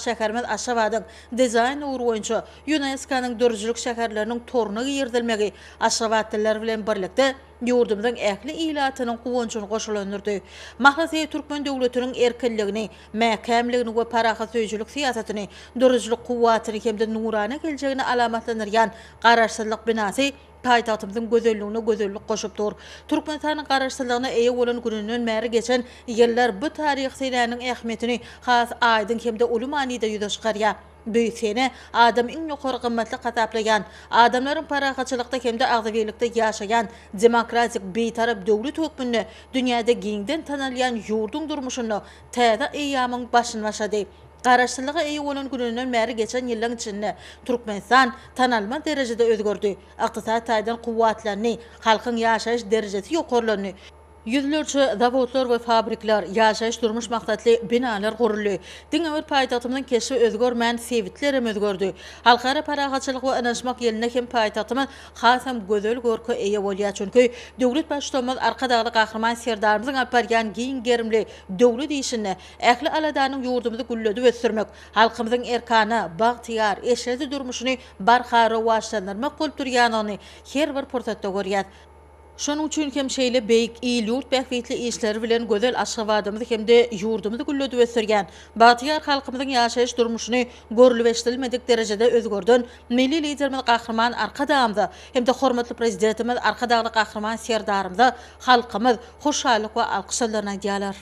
şäherimiz Aşgabat'yň dizayn uğru boýunça UNESCO-nyň dörjülük şäherleriniň toruna girdilmegi Aşgabatlylar bilen birlikde ýurdumyzyň ähli ilatynyň guwunçyny goşulandyrdy. Mahlasiýa Türkmen döwletiniň erkinligini, mäkämligini we paraha söýjülük siýasatyny, dörjülük kuwwatyny hemde nurany geljegini alamatlandyrýan garaşsyzlyk binasy paýtagtymyzyň gözelligine gözellik goşup dur. Türkmenistanyň garaşsyzlygyna eýe bolan gününden märi geçen ýyllar bu taryh seläniň ähmiýetini has aýdyň hemde uly manida ýüze çykarýar. Büyüsene adam iň ýokary gymmatly gataplayan, adamlaryň parahaçylykda hemde agzybelikde ýaşayan, demokratik beýtarap döwlet hökmünde dünýäde giňden tanalýan ýurdun durmuşyny täze eýýamyň başyny başady. Garaşsyzlyga eýe bolan gününden märi geçen ýyllaryň içinde Türkmenistan tanalma derejede özgördi. Ykdysat taýdan kuwwatlaryny, halkyň ýaşaýyş derejesi ýokarlany, yüzlerce zavodlar we fabrikler, ýaşaýyş durmuş maksatly binalar guruldy. Diňe paýtagtymyň keşi özgörmän sevitlerim özgördi. Halkara parahaçylyk we anaşmak ýeline hem paýtagtymyň hasam gözel görke eýe bolýar, çünki döwlet başçymyz arkadagly gahrman serdarymyzyň alparýan giň gerimli döwlet işini ähli aladanyň ýurdumyzy gülledi we sürmek, halkymyzyň erkana, bagtyar, eşedi durmuşyny barhara waşlandyrmak bolup durýanyny her bir pursatda görýär. Şonuň üçin hem şeýle beýik ýurt bähwetli işleri bilen gözel Aşgabatymyzy hemde ýurdumyzy gülledi we sürgen, bagtyar halkymyzyň ýaşaýyş durmuşyny görülbeşdirilmedik derejede özgördün. Milli liderimiz gahrman arkadamda hemde hormatly prezidentimiz arkadagly gahrman serdarymyza halkymyz hoşallyk we alkyşlaryna diýerler.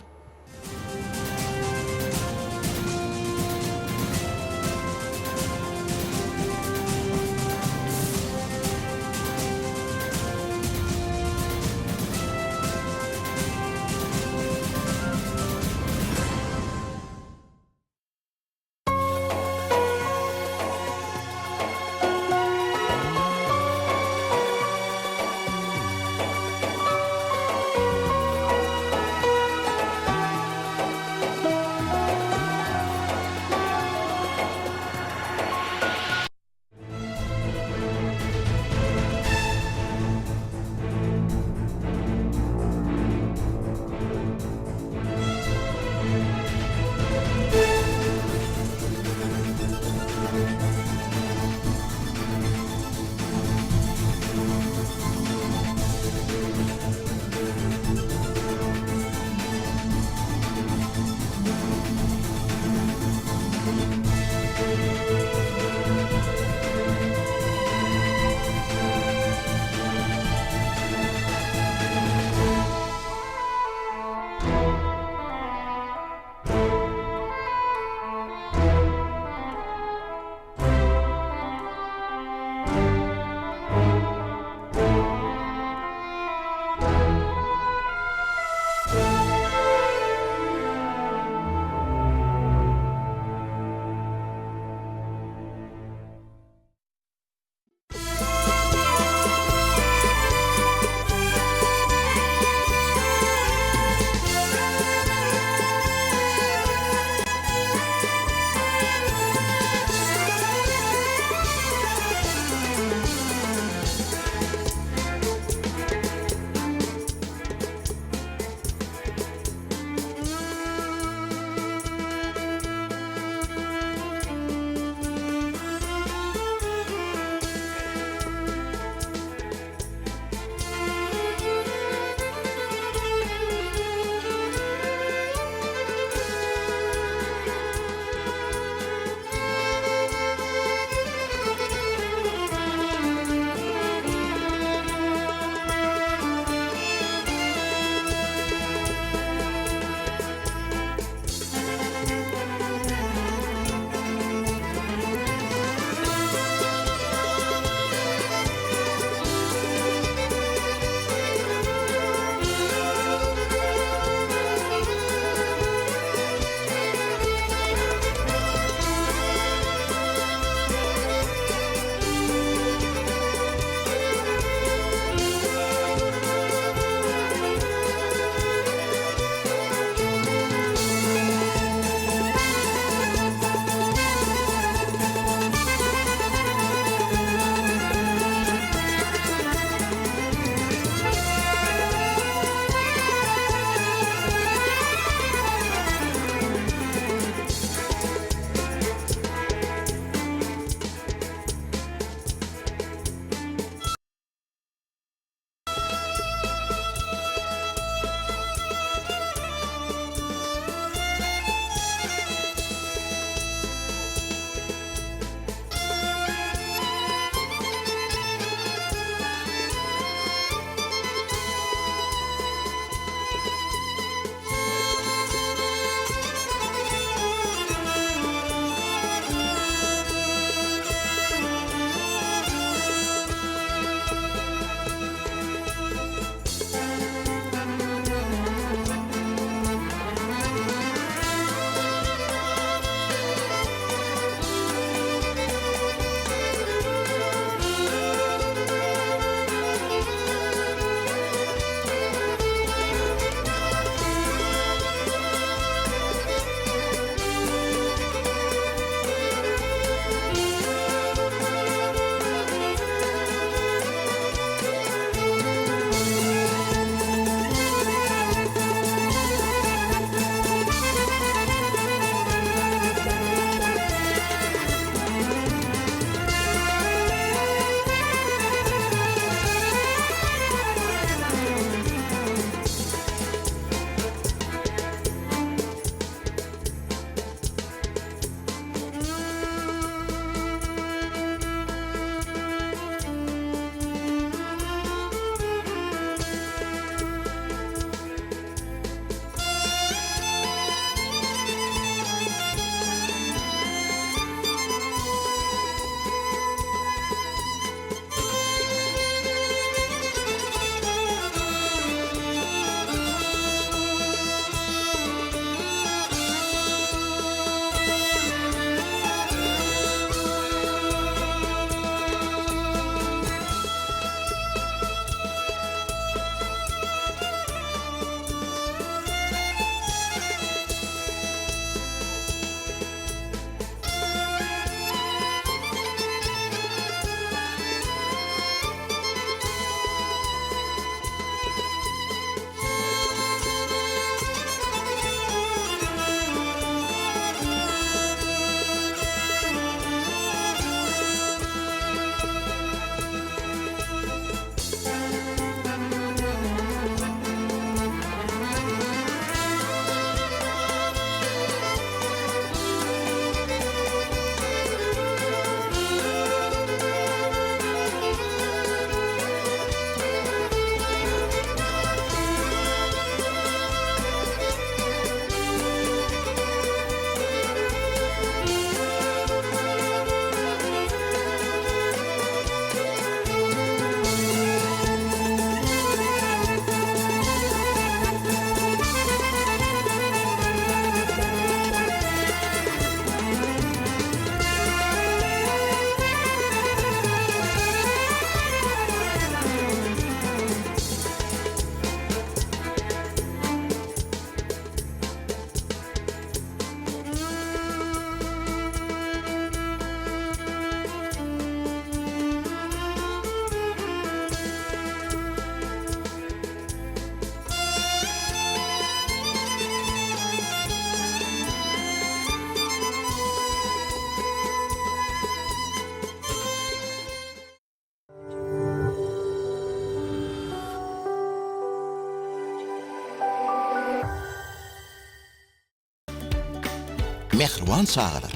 Mehriban çağalar.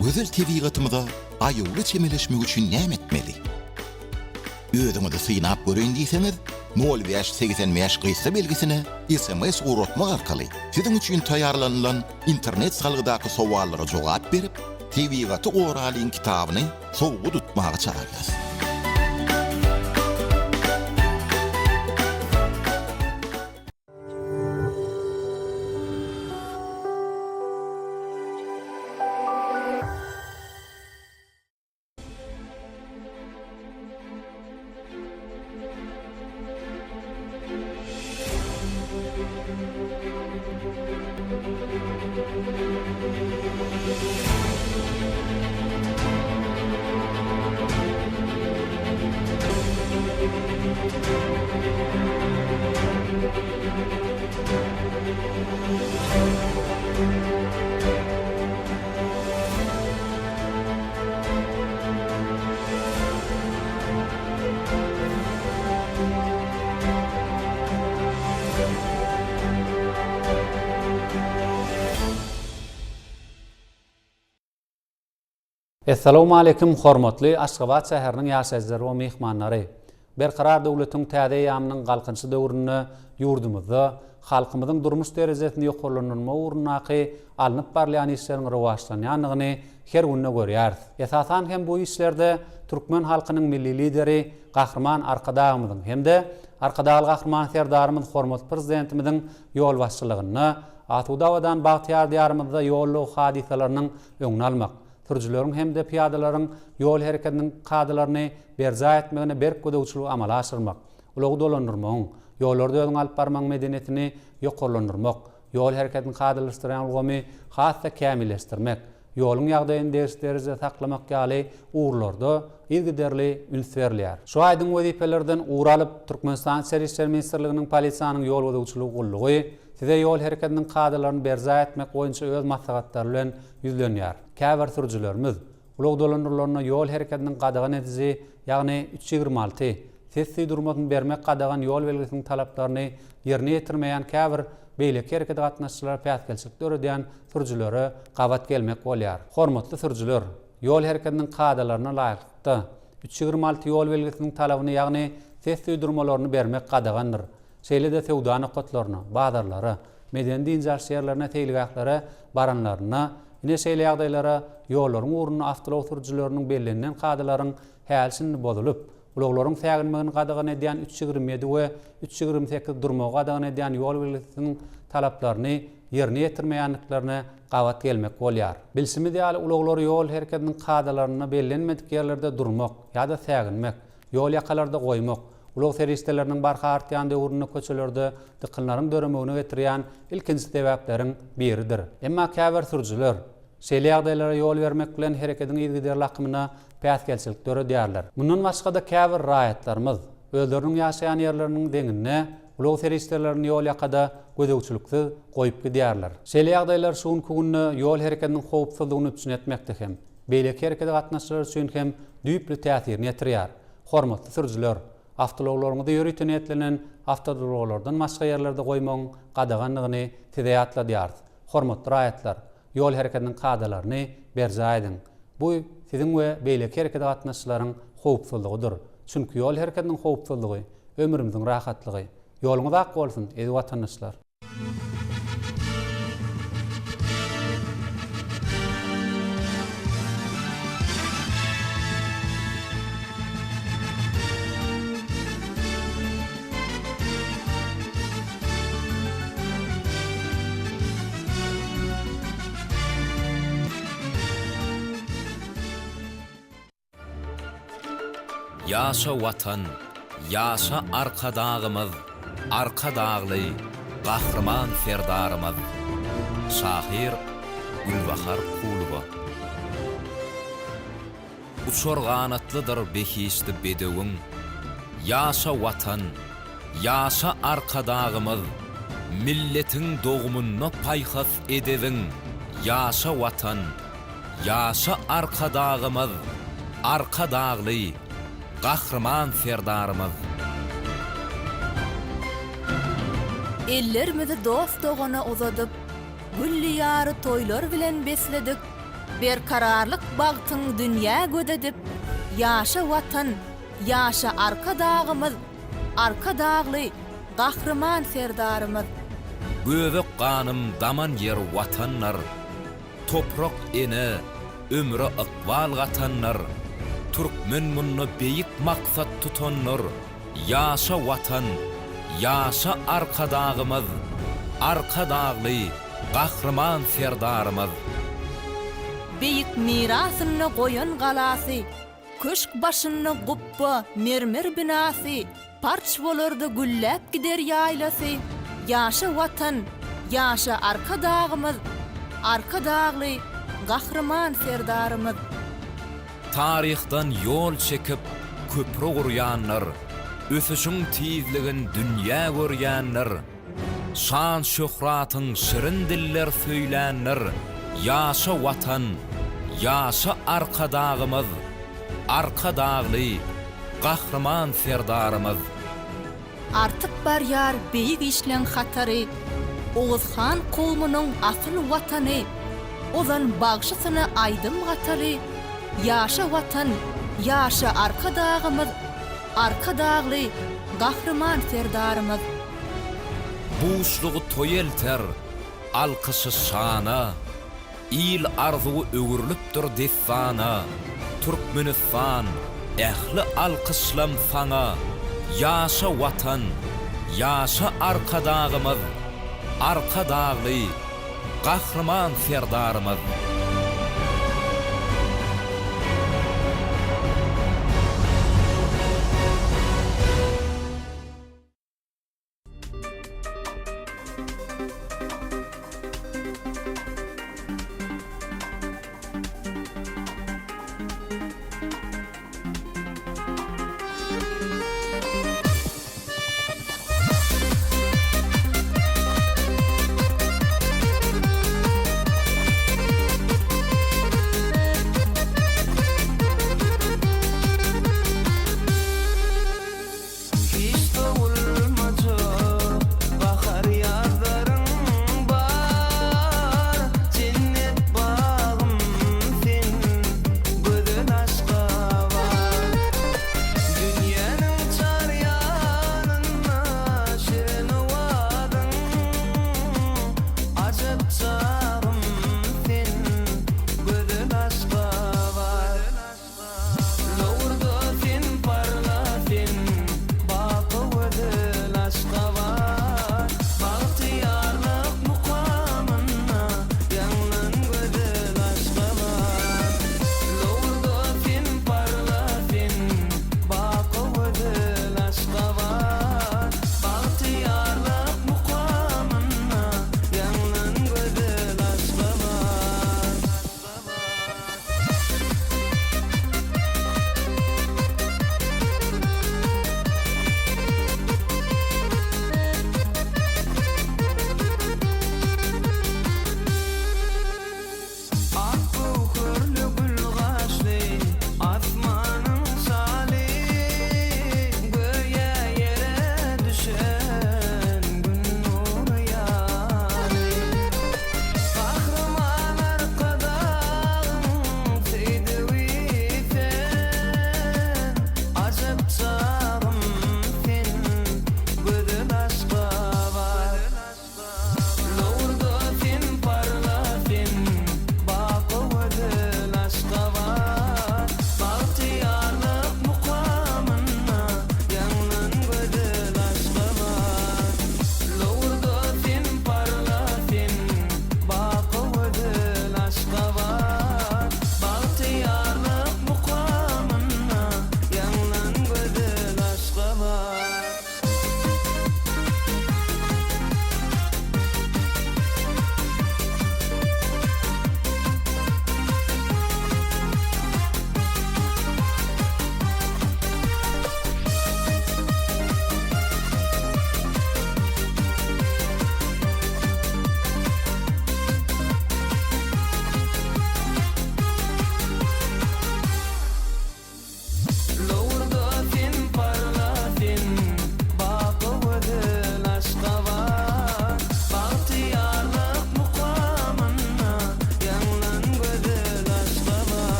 Gözel tebigatymyza aýyly çemeleşmek üçin näme etmeli? Özüňizi syynap göreýin diýseňiz, 0585 gysga belgisine SMS uratmak arkaly siziň üçin taýýarlanylan internet salgydaky sowallara jogap berip, tebigaty oralyň kitabyny sowga tutmagy çağırýar. Assalamu alaykum hormatly Aşgabat şäheriniň ýaşaýjylary we mehmanlary. Berqarar döwletiň täze ýamynyň galkynçy döwründe ýurdumyzda halkymyzyň durmuş derejesini ýokarlanma urnaky alınıp barlayan işleriň rowajlanýanyny her günde görýär. Esasan hem bu işlerde türkmen halkynyň milli lideri Gahrman Arkadağymyzyň hemde Arkadagal Gahrman serdarymyz hormatly prezidentimiziň ýol başçylygyny Atudawadan Bagtyar diýarymyzda ýollu hadisalarynyň öňüni almak, sürücüleriň hem de piyadalaryň ýol hereketiniň kadalarını berza etmegine berk gödäwçiligi amala aşyrmak, ulagy dolandyrmak, ýollarda öňe alyp barmak medeniyetini ýokarlandyrmak, ýol hereketini kadalaşdyran ulgamy hassa kämilleşdirmek, ýoluň ýagdaýyny derste saklamak ýaly uğurlarda ilgiderli üns berilýär. Şu aýdyň wezipelerden uğur alyp Türkmenistan Içeri işler ministrliginiň polisiýanyň ýol gödäwçiligi gullugy size ýol hereketiniň kadalaryny berza etmek boýunça öz maslahatlary bilen ýüzlenýär. Käbir sürücülerimiz ulug dolandyrlaryna ýol hereketiniň gadagan edizi, ýagny 326 sesli durmagyny bermek gadagan ýol belgisiniň talaplaryny ýerine ýetirmeýän käbir beýleki hereket gatnaşçylary päsgelçilik döredýän sürücülere gabat gelmek bolýar. Hormatly sürüjüler, ýol hereketiniň kadalaryna laýykda 326 ýol belgisiniň talabyny, ýagny sesli durmalaryny bermek gadagandyr. Şeýle-de sewda nokatlaryna, bazarlara, medeni dinjar şeýerlerine teýligaklary baranlaryna, ine şeýle ýagdaýlara ýollaryň uğruna avtolow sürüjüleriniň bellenlen kadalaryň hälsini bozulup, ulaglaryň säginmegini gadagan edýän 327 we 328 durmagy gadagan edýän ýol belgisiniň talaplaryny ýerine ýetirmeýänliklaryna gabat gelmek bolýar. Bilsimiz ýaly ulaglary ýol hereketiniň kadalaryna bellenmedik ýerlerde durmak ýa-da säginmek, ýol ýakalarda goýmak, ulag seristeleriniň barha artýan döwründe köçelerde dykynlaryň döremegine getirýän ilkinji sebäpläriň biridir. Emma käbir sürüjüler şeýle ýagdaýlara ýol bermek bilen hereketiň ilgiderli akymyna päsgelçilik döredýärler. Mundan başga da käbir raýatlarymyz özleriniň ýaşaýan ýerleriniň deňine ulag seristeleriniň ýol ýakada gödäwçiliksiz goýup gidýärler. Şeýle ýagdaýlar şuňky günde ýol hereketiniň howpsuzlygyny düşünetmekde hem beýleki herekete gatnaşçylar üçin hem düýpli täsirini ýetirýär. Hormatly sürüjüler, avtologlaryňyzda ýörüýän etlenen avtologlardan başga ýerlerde goýmagyň gadaganlygyny size ýatladýar. Hormatly raýatlar, ýol hereketiniň kadalaryny berza edin. Bu siziň we beýleki herekete gatnaşçylaryň howpsuzlygydyr. Çünki ýol hereketiniň howpsuzlygy ömrümiziň rahatlygy. Ýoluňyz ak bolsun, ey watandaşlar. Yaşa vatan, yaşa arkadağımız, arkadağlı, Gahrman serdarımız. Şahir Gülbahar Kulova. Uçor ganatlıdır behişti bedewin. Yaşa vatan, yaşa arkadağımız, milletin doğumunu payhas edevin. Yaşa vatan, yaşa arkadağımız, arkadağlı, Gahrman serdarımız. Ellerimizi dost dogana uzadıp, gülli ýary toýlar bilen besledik. Berkararlyk bagtyň dünýä gödedip, ýaşa watan, ýaşa arka dağymyz, arka dağly, gahrman serdarymyz. Göbek ganım daman yer watanlar, toprak ene, ömrü ıqbal gatanlar, Türkmen munnu beyik maksat tutanlar, ýaşa watan, ýaşa arka dağymyz, arka dağly, gahrman serdarymyz. Beyik mirasyny goýan galasy, köşk başyny guppa mermer binasy, parç bolardy gülläp gider ýaýlasy. Ýaşa watan, ýaşa arka dağymyz, arka dağly, gahrman serdarymyz. Tarihdan yol çekip köprü gurýanlar, ösüşüň tizligin dünýä görýänler, şan şöhratyň şirin diller söýlänler, ýaşa watan, ýaşa arka dağymyz, arka dağly, gahrman serdarymyz. Artık barýar beyik işlen hatary, Oğuzhan kowmunyň asyl watany, ozan bagşysyny aýdym gataly. Ýaşa watan, ýaşa arka dağymyz, arka dağly, gahrman serdarymyz. Buşluğu toyelter, alkışı şana, il arzuğu öwürlüpdir desana, Türkmenistan, ähli alkışlam sana, ýaşa watan, ýaşa arka dağymyz, arka dağly, gahrman serdarymyz.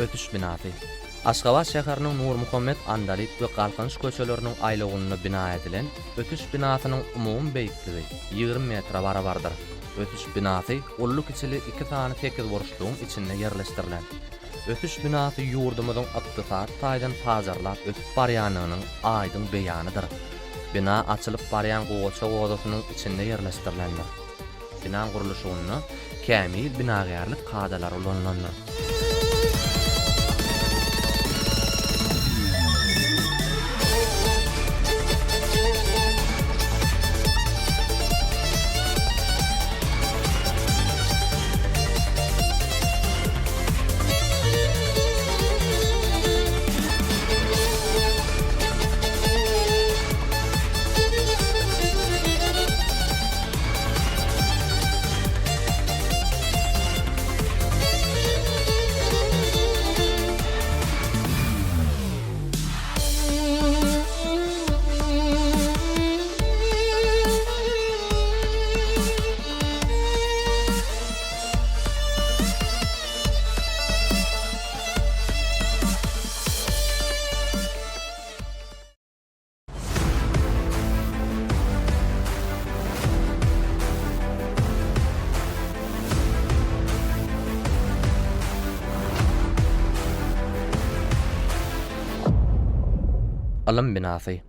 ötüş binasy. Aşgabat şäheriniň Nur Muhammed Andalit we Galkynç köçeleriniň aýlygyna bina edilen ötüş binasynyň umum beýikligi 20 metre barabardyr. Ötüş binasy ulluk içili 2 tane tekiz burçluğun içinde yerleştirilen. Ötüş binasy ýurdumyzyň ykdysat taýdan pazarlap ötüp barýanynyň aýdyň beýanydyr. Bina açılıp barýan goýça godasynyň içinde yerleşdirilendir. Bina guruluşyny kämil binagarlyk kadalary ulanlanýar. Alym binasy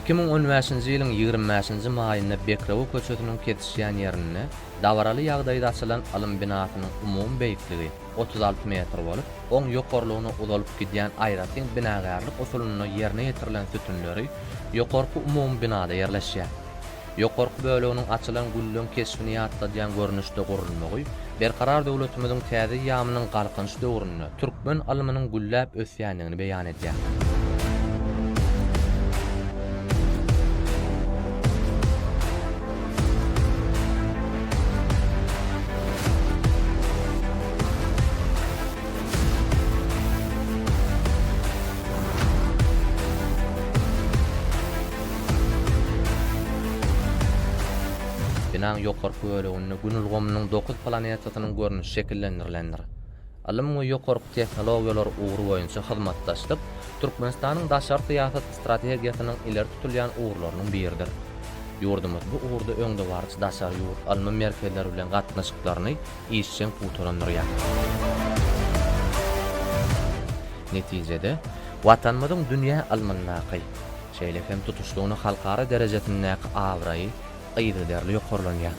2015-nji ýylyň 25-nji maýynda Bekraw köçetiniň ketişýän ýerinde dawaraly ýagdaýda açylan alym binasynyň umum beýikligi 36 metr bolup, oň ýokarlygyna uzalyp gidýän aýratyn binagarlyk usulyna ýerine ýetirilen sütunlary ýokarky umum binada ýerleşýär. Ýokarky böleginiň açylan güllüň keşfini ýatladýan görnüşde gurulmagy berkarar döwletimiziň täze ýamynyň galkynç döwründe türkmen alymynyň gülläp ösýänligini beýan edýär. Binaň ýokarky böleginde Günülgomynyň 9 planetasynyň görnüşi şekillendirilendir. Alym we ýokarky tehnologiýalar uğru boýunça hyzmatdaşlyk Türkmenistanyň daşary syýasat strategiýasynyň ileri tutulýan uğurlarynyň biridir. Ýurdumyz bu uğurda öňde barçy daşary ýurt almy merkezleri bilen gatnaşyklaryny işçiň putulandyrýar. Netijede watanymyzyň dünýä almanlaky şeýle hem tutuşlugyny halkara derejesindäki awraýy aýdyrly ýokarlanýar.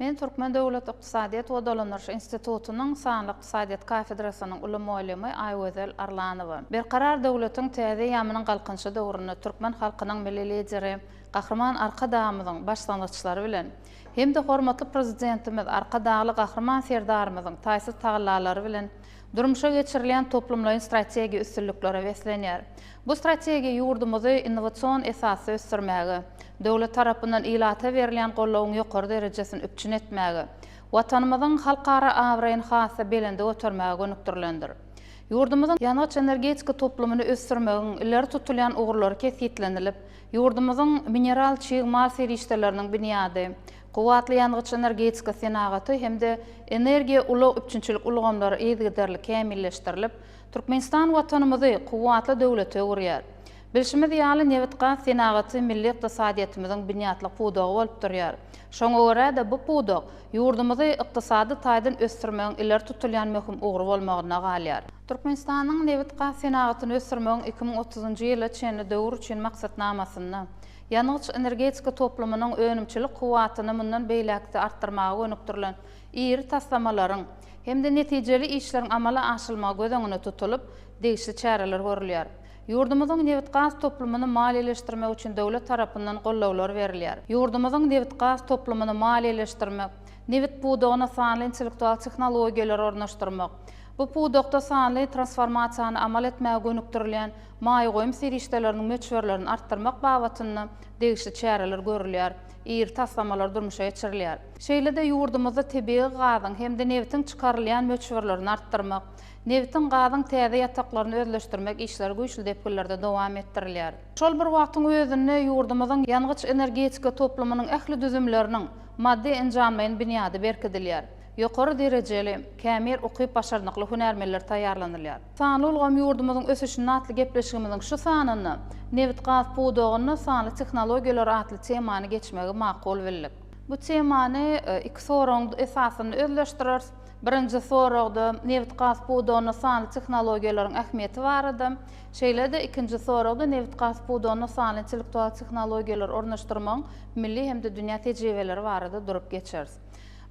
Men Türkmen Döwlet Ykdysadyýat we Dolanýaryş Institutunyň Sanly Ykdysadyýat kafedrasynyň uly muallimi Aýwezel Arlanowa. Berkarar döwletiň täze ýamynyň galkynçy döwründe türkmen halkynyň milli lideri, gahrman arka dağymyzyň başlangyçlary bilen hem de hormatly prezidentimiz arka dağly gahrman serdarymyzyň taýsy tagllalary bilen durmuşa geçirilen toplumlaryň strategiýa üstünlikleri beslenýär. Bu strategiýa ýurdumyzy innowasion esasy ösdürmäge, döwlet tarapyndan ilata berilen gollawyň ýokary derejesini üpçün etmäge, watanymyzyň halkara awraýyny hasa belende götürmäge gönükdirilendir. Yurdumuzun yanğıç energetika toplumunu ösürmeğin ileri tutulan uğurları kesitlenilip, yurdumuzun mineral çığmal seriştelerinin bünyady, kuwatly yanğıç energetika senagaty hemde energiya ulu üçünçülük ulgamlary ýygyderli kämilleşdirilip, Türkmenistan watanymyzy kuwatly döwlete öwürýär. Bilşimiz ýaly newit gaz senagaty milli ykdysadyýetimiziň bünyatlyk pudagy bolup durýar. Şoňa görä de bu pudak yurdumyzy ykdysady taýdan ösürmegiň ileri tutulýan möhüm uğur bolmagyna galýar. Türkmenistanyň newit gaz senagatyny ösürmegiň 2030-njy ýyla çenli döwür üçin maksatnamasyny yanğıç energetika toplumynyň önümçilik kuwatyny mundan beýlekde artdyrmagy önükdirilen iri taslamalaryň hemde netijeli işleriň amala aşylmagy göz tutulup degişli çäreler görülýär. Yurdumyzyň newit gaz toplumyny maliýeleşdirmek üçin döwlet tarapyndan gollawlar berilýär. Yurdumyzyň newit gaz toplumyny maliýeleşdirmek, newit pudagyna sanly intellektual tehnologiýalar ornaşdyrmak, bu pudakda sanly transformasiýany amal etmäge önükdirilýän maýgoýum serişdeleriniň möçberlerini artdyrmak babatyny degişli çäreler görülýär. Ir taslamalar durmuşa geçirilýär. Şeýle-de yurdumyzda tebii gazyň hemde newitin çykarylýan möçberlerini artdyrmak, newitin gazyň täze ýataklaryny özleşdirmek işleri güýçli depgillerde dowam etdirilýär. Şol bir wagtyň özünde yurdumyzyň yanğıç energetika toplumynyň ähli düzümleriniň maddi enjamlaryň bünyady berkidilýär. Ýokary derejeli, kämir ukyp başarnykly hünärmenler taýýarlanylýar. Sanly ulgam yurdumyzyň ösüşini atly gepleşigimiziň şu sanyny, newit gaz pudagyny sanly tehnologiýalar atly temany geçmegi makul bildik. Bu temany iki soragyň esasyny özleşdirer. Birinji soragda newit gaz pudagyny sanly tehnologiýalaryň ähmiýeti barady. Şeýle-de ikinji soragda newit gaz pudagyny sanly intellektual tehnologiýalar ornaşdyrmagyň milli hemde dünýä tejribeleri barada durup geçeriz.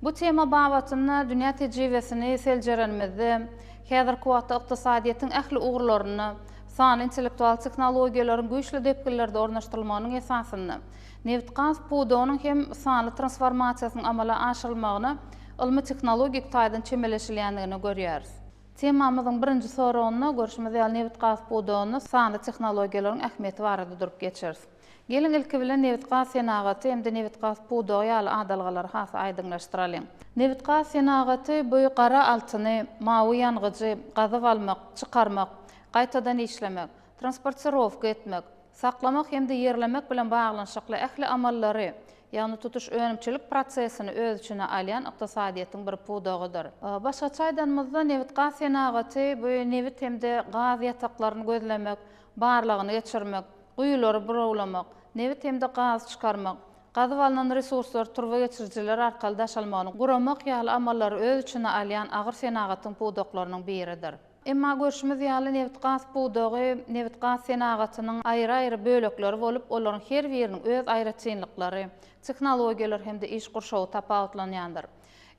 Bu tema babatyny dünýä tejribesini seljerenmizde häzirki wagtda ykdysadyýetin ähli uğurlaryny sanly intellektual tehnologiýalaryň güýçli depgillerde ornaşdyrylmagynyň esasyny, newit gaz pudagynyň hem sanly transformasiýasynyň amala aşyrylmagyny ilmi tehnologik taýdan çemeleşilýändigini görýäris. Temamyzyň birinji soragyna görüşmez ýaly newit gaz pudagyny sanly tehnologiýalaryň ähmiýeti barada durup geçeriz. Gelin ilki bilen newit gaz senagaty hemde newit gaz pudagy ýaly adalgalary hasy aýdyňlaşdyralyň. Newit gaz senagaty bu gara altyny, mawy ýangıjy, gazyp almak, çykarmak, gaýtadan işlemek, transportirowka etmek, saklamak hemde ýerlemek bilen baglanyşykly ähli amallary, ýagny tutuş önümçilik prosesini öz içine alýan ykdysadyýetiň bir pudagydyr. Başgaça aýdanmyzda newit gaz senagaty bu newit hemde gaz ýataklaryny gözlemek, barlygyny geçirmek, guyulary burawlamak, newit hemde gaz çykarmak, gazyp alynan resurslar turba geçirjiler arkaly daşalmagyny guramak ýaly amallary öz içine alýan agyr senagatyň pudaklarynyň biridir. Emma görüşimiz ýaly newit gaz pudagy, newit gaz senagatynyň aýry-aýry bölekleri bolup, olaryň her biriniň öz aýry çynlyklary, tehnologiýalar hemde iş gurşawy tapawutlanýandyr.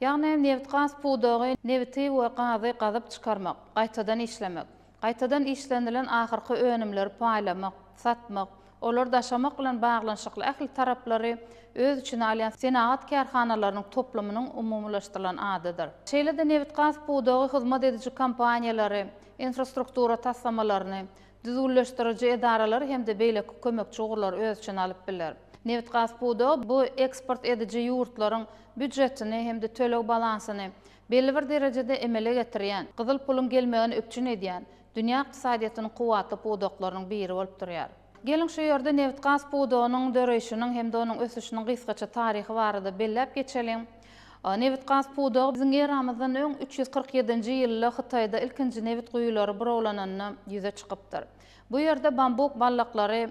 Ýagny newit gaz pudagy newiti we gazy gazyp çykarmak, gaýtadan işlemek, gaýtadan işlenilen ahyrky önümleri paýlamak, satmak, olar daşamak bilen baglanyşykly ähli taraplary öz içine alýan senagat kärhanalarynyň toplumynyň umumlaşdyrylan adydyr. Şeýle-de newit gaz pudagy hyzmat ediji kompaniýalary, infrastruktura taslamalaryny, düzgünleşdiriji edaralar hemde beýle kömekçi ugurlar öz içine alyp biler. Newit gaz pudagy bu eksport ediji ýurtlaryň büdjetini hemde töleg balansyny belli bir derejede emele getirýän, gyzyl pulun gelmegini öpçün edýän dünýä ykdysadyýetynyň kuwatly pudaklarynyň biri bolup durýar. Gelin şu ýerde newit gaz pudagynyň döreşiniň hemde onuň ösüşiniň gysgaça taryhy barada bellep geçelim. Newit gaz pudagy biziň eramyzdan öň 347-nji ýylda Hytaýda ilkinji newit guýulary burawlananyny ýüze çykypdyr. Bu ýerde bambuk ballaklary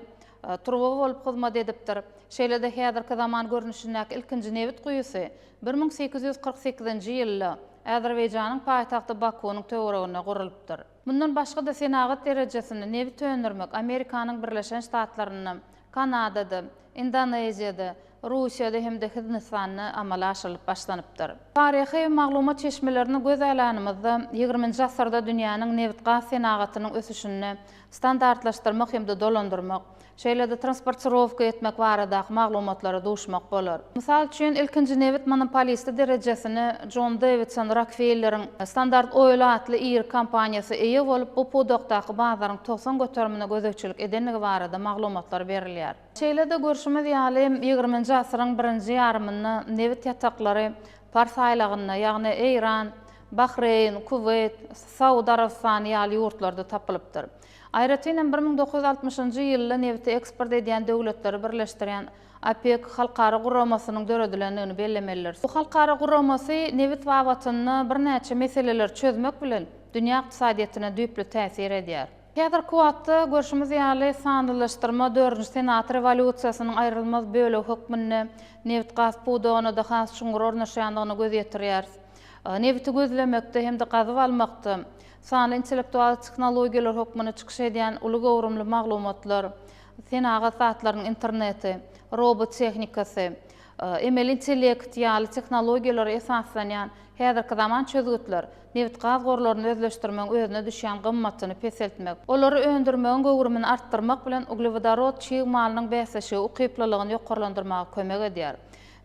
turba bolup hyzmat edipdir. Şeýle-de häzirki zaman görnüşindäki ilkinji newit guýusy 1848-nji ýylda Azerbaýjanyň paýtagty Bakunyň töwereginde gurulypdyr. Bundan başga da senagat derejesini newit öndürmek Amerikanyň Birleşen Ştatlaryny, Kanadada, Indoneziýada, Russiýada hemde Hindistanyny amala aşyryp başlanypdyr. Taryhy maglumat çeşmelerini göz alanymyzda 20-nji asyrda dünýäniň newit gaz senagatynyň ösüşini standartlaşdyrmak hemde dolandyrmak, şeýle-de transportirowka etmek baradaky maglumatlary duşmak bolar. Mysal üçin ilkinji newit monopolisti derejesini John Davidson Rockefeller'in standart oil atly ýer kompaniýasy eýe bolup bu pudakdaky bazaryň 90 götermine gözekçilik edenligi barada maglumatlar berilýär. Şeýle-de görüşimiz ýaly 20-nji asyryň birinji ýarymyny newit ýataklary parsaýlagyny, ýagny Eýran, Bahreyn, Kuveyt, Sauda Arabistany ýaly ýurtlarda tapylypdyr. Aýratynam 1960-njy ýylda nefti eksport edýän döwletleri birleşdirýän APEC halkara guramasynyň döredilenini bellemeler. Bu halkara guramasy neft wawatyny bir näçe meseleler çözmek bilen dünýä ykdysadyýatyna düýpli täsir edýär. Häzirki wagtda görşümiz ýaly sandylaşdyrma 4-nji senat revolýusiýasynyň aýrylmaz bölegi hökmünde neft gaz pudogyna da has şuňur ornaşýandygyny gözetdirýär. Nefti gözlemekde hem de gazyp almakda sanly intellektual tehnologiýalar hökmüne çykyş edýän uly gowrumly maglumatlar, senaga satlaryň interneti, robot tehnikasy, emel intellekt ýaly tehnologiýalary esaslanýan häzirki zaman çözgütler neft gaz gorlaryny özleşdirmek özüne düşýän gymmatyny peseltmek, olary öndürmegiň gowrumyny artdyrmak bilen uglevodorod çyg malynyň bäsişi, ukyplylygyny ýokarlandyrmaga kömek edýär.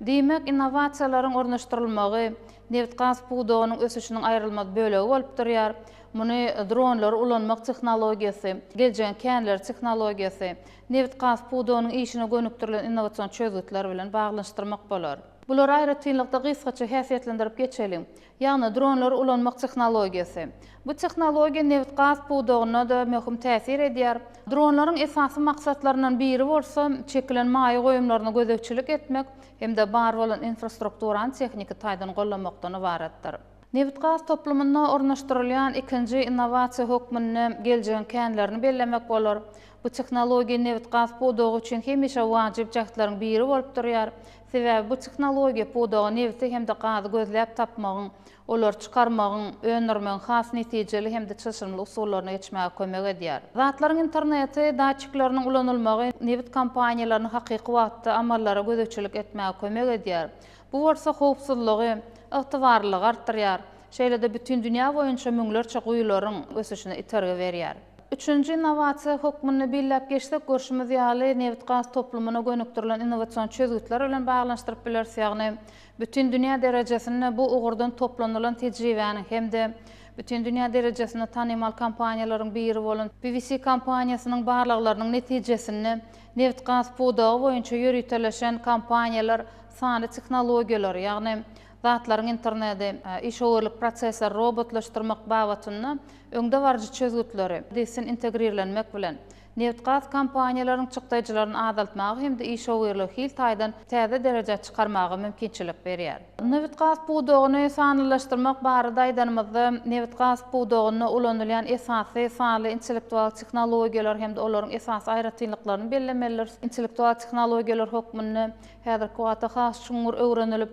Diýmek, innovasiýalaryň ornaşdyrylmagy neft gaz pudogynyň ösüşiniň aýrylmaz bölegi bolup durýar. Muny dronlar ulanmak tehnologiýasy, geleceğin känler tehnologiýasy, neft gaz pudogynyň işine gönükdirilen innovasion çözgütler bilen baglanşdyrmak bolar. Bular aýratynlykda gysgaça häsiýetlendirip geçelim. Ýagny dronlar ulanmak tehnologiýasy. Bu tehnologiýa neft gaz pudogyna da möhüm täsir edýär. Dronlaryň esasy maksatlarynyň biri bolsa, çekilen maýy goýumlaryna gözekçilik etmek hem-de bar bolan infrastrukturany tehnika taýdan gollanmakdan ibaratdyr. Neft gaz toplumyna ornaşdyrylýan ikinji innovasiýa hökmünde geleceğin känlerini bellemek bolar. Bu tehnologiýa neft gaz pudogy üçin hemişe wajyp jahtlaryň biri bolup durýar. Sebäbi bu tehnologiýa pudogy nefti hem-de gazy gözläp tapmagyň, olar çykarmagyň, öndürmegiň has netijeli hem-de çeşitli usullaryna geçmäge kömek edýär. Zatlaryň interneti, datçyklarynyň ulanylmagy neft kompaniýalarynyň hakyky wagtda amallara gözekçilik etmäge kömek edýär. Bu bolsa howpsuzlygy, ygtybarlygy artdyrýar. Şeýle de bütün dünýä boýunça müňlerçe guýularyň ösüşine iterge berýär. Üçüncü innovasiýa hökmüni billep geçsek görşümiz ýaly neft gaz toplumyna gönükdirilen innovasion çözgütler bilen baglanşdyryp bilersek, ýagny bütün dünýä derejesinde bu ugurdan toplanylan tejribäni hem-de bütün dünýä derejesinde tanymal kompaniýalaryň biri bolan PVC kompaniýasynyň barlyklarynyň netijesini neft gaz pudogy boýunça ýürüteleşen kompaniýalar sanly tehnologiýalar, ýagny zatlaryň interneti, işoğurlyk prosesler robotlaşdyrmak babatyny öňde barjy çözgütleri desin integrirlenmek bilen neft gaz kompaniýalarynyň çykdyjylaryny azaltmagy hem-de işoğurlyk hil taýdan täze derejä çykarmagy mümkinçilik berýär. Neft gaz pudogyny sanylaşdyrmak barada aýdanymyzda neft gaz pudogyna ulanylýan esasy sanly intellektual tehnologiýalar hem-de olaryň esas aýratynlyklaryny bellemeler. Intellektual tehnologiýalar hökmünde häzirki wagtda has şuňur öwrenilip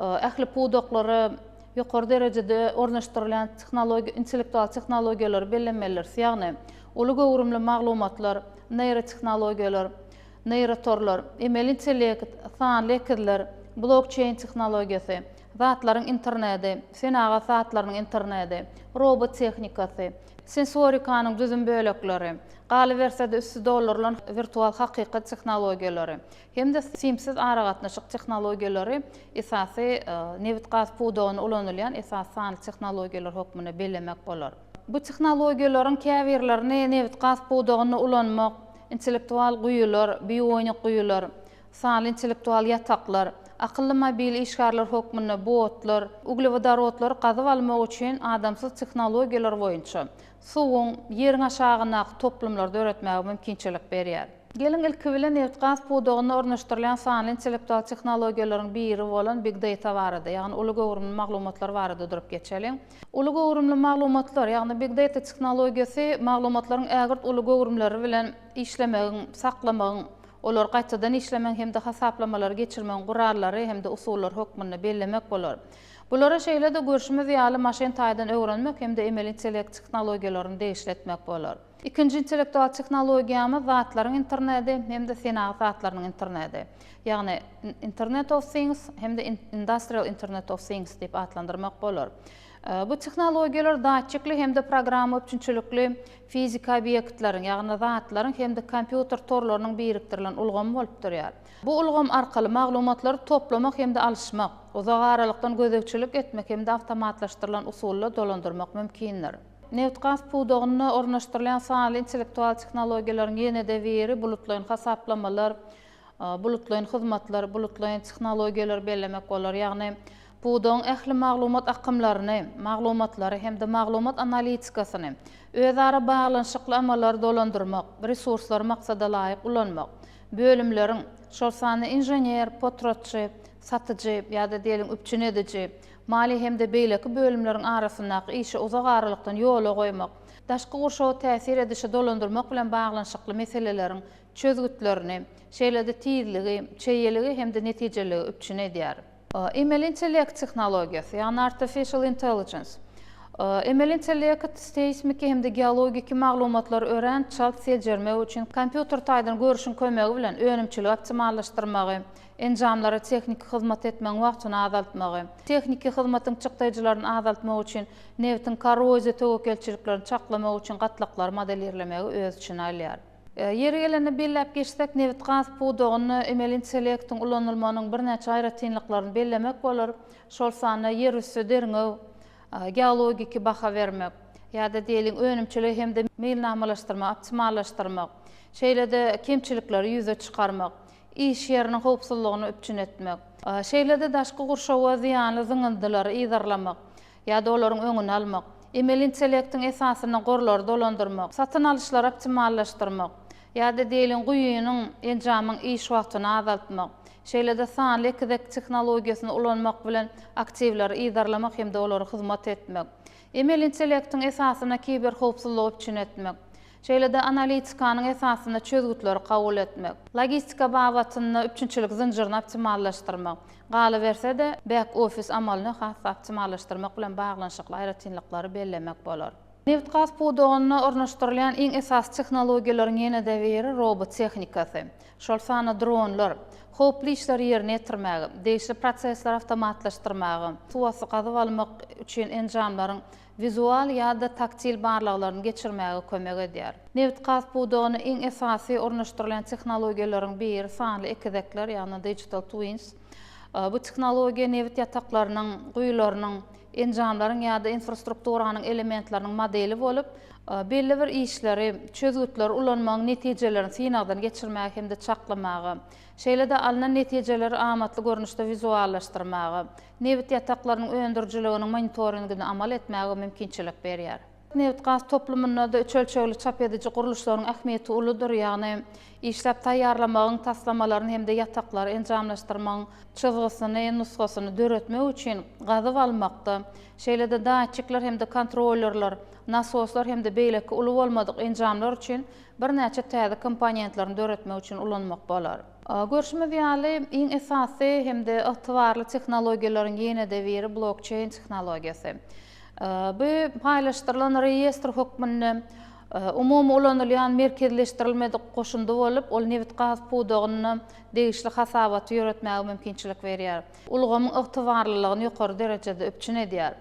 ähli pudoklary ýokary derejede ornaşdyrılan intellektual tehnologiýalar bellemeler, ýagny uly gowrumly maglumatlar, neurotehnologiýalar, neurotorlar, emel intellekt, sanly ekidler, blockchain tehnologiýasy, zatlaryň interneti, senaga satlaryň interneti, robot tehnikasy, sensorikanyň düzüm bölekleri, galy bersede üstü dollarlan virtual hakykat tehnologiýalary, hem-de simsiz aragatnaşyk tehnologiýalary esasy neft gaz pudogyny ulanylýan esas sanly tehnologiýalar hökmüne bellemek bolar. Bu tehnologiýalaryň käbirlerini neft gaz pudogyny ulanmak, intellektual guýular, bioýnik guýular, sanly intellektual ýataklar, akıllı mobil işgarlar hökmünde botlar, uglevodorodlar gazyp almak üçin adamsız tehnologiýalar boýunça suwuň ýeriň aşagyna toplumlarda öğretmäge mümkinçilik berýär. Gelin ilki bilen neft gaz pudogyny ornaşdyrılan sanly intellektual tehnologiýalaryň biri bolan big data barada, ýagny uly gowrumly maglumatlar barada durup geçelim. Uly gowrumly maglumatlar, ýagny big data tehnologiýasy maglumatlaryň ägirt uly gowrumlary bilen işlemegiň, saklamagyň, olar gaýtadan işlemen hem-de hasaplamalar geçirmegiň gurallary hem-de usullary hökmünde bellemek bolar. Bulara şeýle de görşümiz ýaly maşyn taýdan öwrenmek hem-de emel intellekt tehnologiýalaryny değişletmek bolar. İkinji intellektual tehnologiýamyz zatlaryň interneti hem-de senaga zatlarynyň interneti. Ýagny Internet of Things hem-de Industrial Internet of Things diýip adlandyrmak bolar. Bu tehnologiýalar datçykly hem-de program öpçünçilikli fizika obyektlaryň, ýagny zatlaryň hem-de kompýuter torlarynyň birikdirilen ulgamy bolup durýar. Bu ulgam arkaly maglumatlary toplamak hem-de alşmak, uzak aralykdan gözekçilik etmek hem-de awtomatlaşdyrylan usulla dolandyrmak mümkindir. Neft gaz pudogyny ornaşdyrılan sanly intellektual tehnologiýalaryň ýene-de biri bulutlaryň hasaplamalar, bulutlaryň hyzmatlar, bulutlaryň tehnologiýalar bellemek bolar. Ýagny Budan ähli maglumat akımlaryny, maglumatlary hem de maglumat analitikasyny özara baglanşykly amallar dolandyrmak, resurslary maksada laýyk ulanmak, bölümleriň şol sany inžener, potratçy, satyjy ýa-da diýelim üpçün edici, mali hem de beýleki bölümleriň arasyndaky işi uzak aralykdan ýola goýmak, daşky gurşawy täsir edişi dolandyrmak bilen baglanşykly meseleleriň çözgütlerini, şeýlerde tizligi, çeýeligi hem de netijeligi üpçün edýär. Emel intellekt tehnologiýasy, ýani artificial intelligence. Emel intellekt seismik hem de geologik maglumatlar ören çalt sejermek üçin kompýuter taýdan görüşün kömegi bilen önümçiligi optimallaşdyrmagy, enjamlara teknik hyzmat etmeň wagtyny azaltmagy, teknik hyzmatyň çykdyjylaryny azaltmak üçin newtin korroziýa töwekelçiliklerini çaklamak üçin gatlaklar modellerlemegi öz içine alýar. Yer gelene bellep geçsek newt gaz pudogyny emel intellektiň ulanylmanyň bir näçe aýra tynlyklaryny bellemek bolar. Şol sany yer üstü derňew, geologik baha vermek, ýa-da diýelim önümçiligi hem de meýilnamalaşdyrmak, optimallaşdyrmak, şeýlede kemçilikleri ýüze çykarmak, iş ýeriniň howpsuzlygyny üpçün etmek, şeýlede daşky gurşawa ziýanly zyňyldylary iýdarlamak, ýa-da olaryň öňüni almak, emel intellektiň esasyny gorlary dolandyrmak, satyn alyşlary optimallaşdyrmak, ýa-da diýelim guýunyň enjamyň iş wagtyny azaltmak, şeýlede sanly ekizek tehnologiýasyny ulanmak bilen aktivleri iýdarlamak hem de olary hyzmat etmek. Emel intellektiň esasyna kiber howpsuzlygy üpçün etmek. Şeýlede analitikanyň esasyna çözgütleri kabul etmek. Logistika bawatyny üçinçilik zinjirini optimallaşdyrmak. Galy berse-de back office amalyny has optimallaşdyrmak bilen baglanşykly aýra tynlyklary bellemek bolar. Neft gaz pudogyny ornaşdyrylýan iň esas tehnologiýalaryň ýene-de biri robot tehnikasy. Şol sany dronlar, howply işleri ýerine ýetirmäge, değişik prosesler awtomatlaşdyrmagy, suwasy gazyp almak üçin enjamlaryň vizual ýa-da taktil barlyklaryny geçirmäge kömek edýär. Neft gaz pudogyny iň esasy ornaşdyrylýan tehnologiýalaryň biri sanly ekizekler ýa-ni digital twins. Bu tehnologiýa neft ýataklarynyň, guýlarynyň, enjamlaryň ýa-da infrastrukturanyň elementleriniň modeli bolup, belli bir işleri, çözgütleri ulanmagyň netijelerini synagdan geçirmäge hem de çaklamagy, şeýlede alynan netijeleri amatly görnüşde vizuallaşdyrmagy, neft ýataklarynyň öndürjiliginiň monitoringine amal etmäge mümkinçilik berýär. Neft gaz toplumunda da üç ölçekli çap edici guruluşlaryň ähmiýeti uludur, ýagny işläp taýýarlamagyň taslamalaryny hem de ýataklar enjamlaşdyrmagyň çyzgysyny, nusgasyny döretmek üçin gazyp almakda, şeýlede daçyklar hem de kontrollerler, nasoslar hem de beýleki uly bolmadyk enjamlar üçin bir näçe täze komponentlerini döretmek üçin ulanmak bolar. Görüşmez ýaly iň esasy hem de ygtybarly tehnologiýalaryň ýene-de biri blockchain tehnologiýasy. Bu paylaşdırılan reyestr hukmunu umumy ulanylýan merkezleşdirilmedik goşundy bolup, ol neft gaz pudogyny degişli hasabaty ýöretmäge mümkinçilik berýär. Ulgamyň ygtybarlylygyny ýokary derejede üpçün edýär.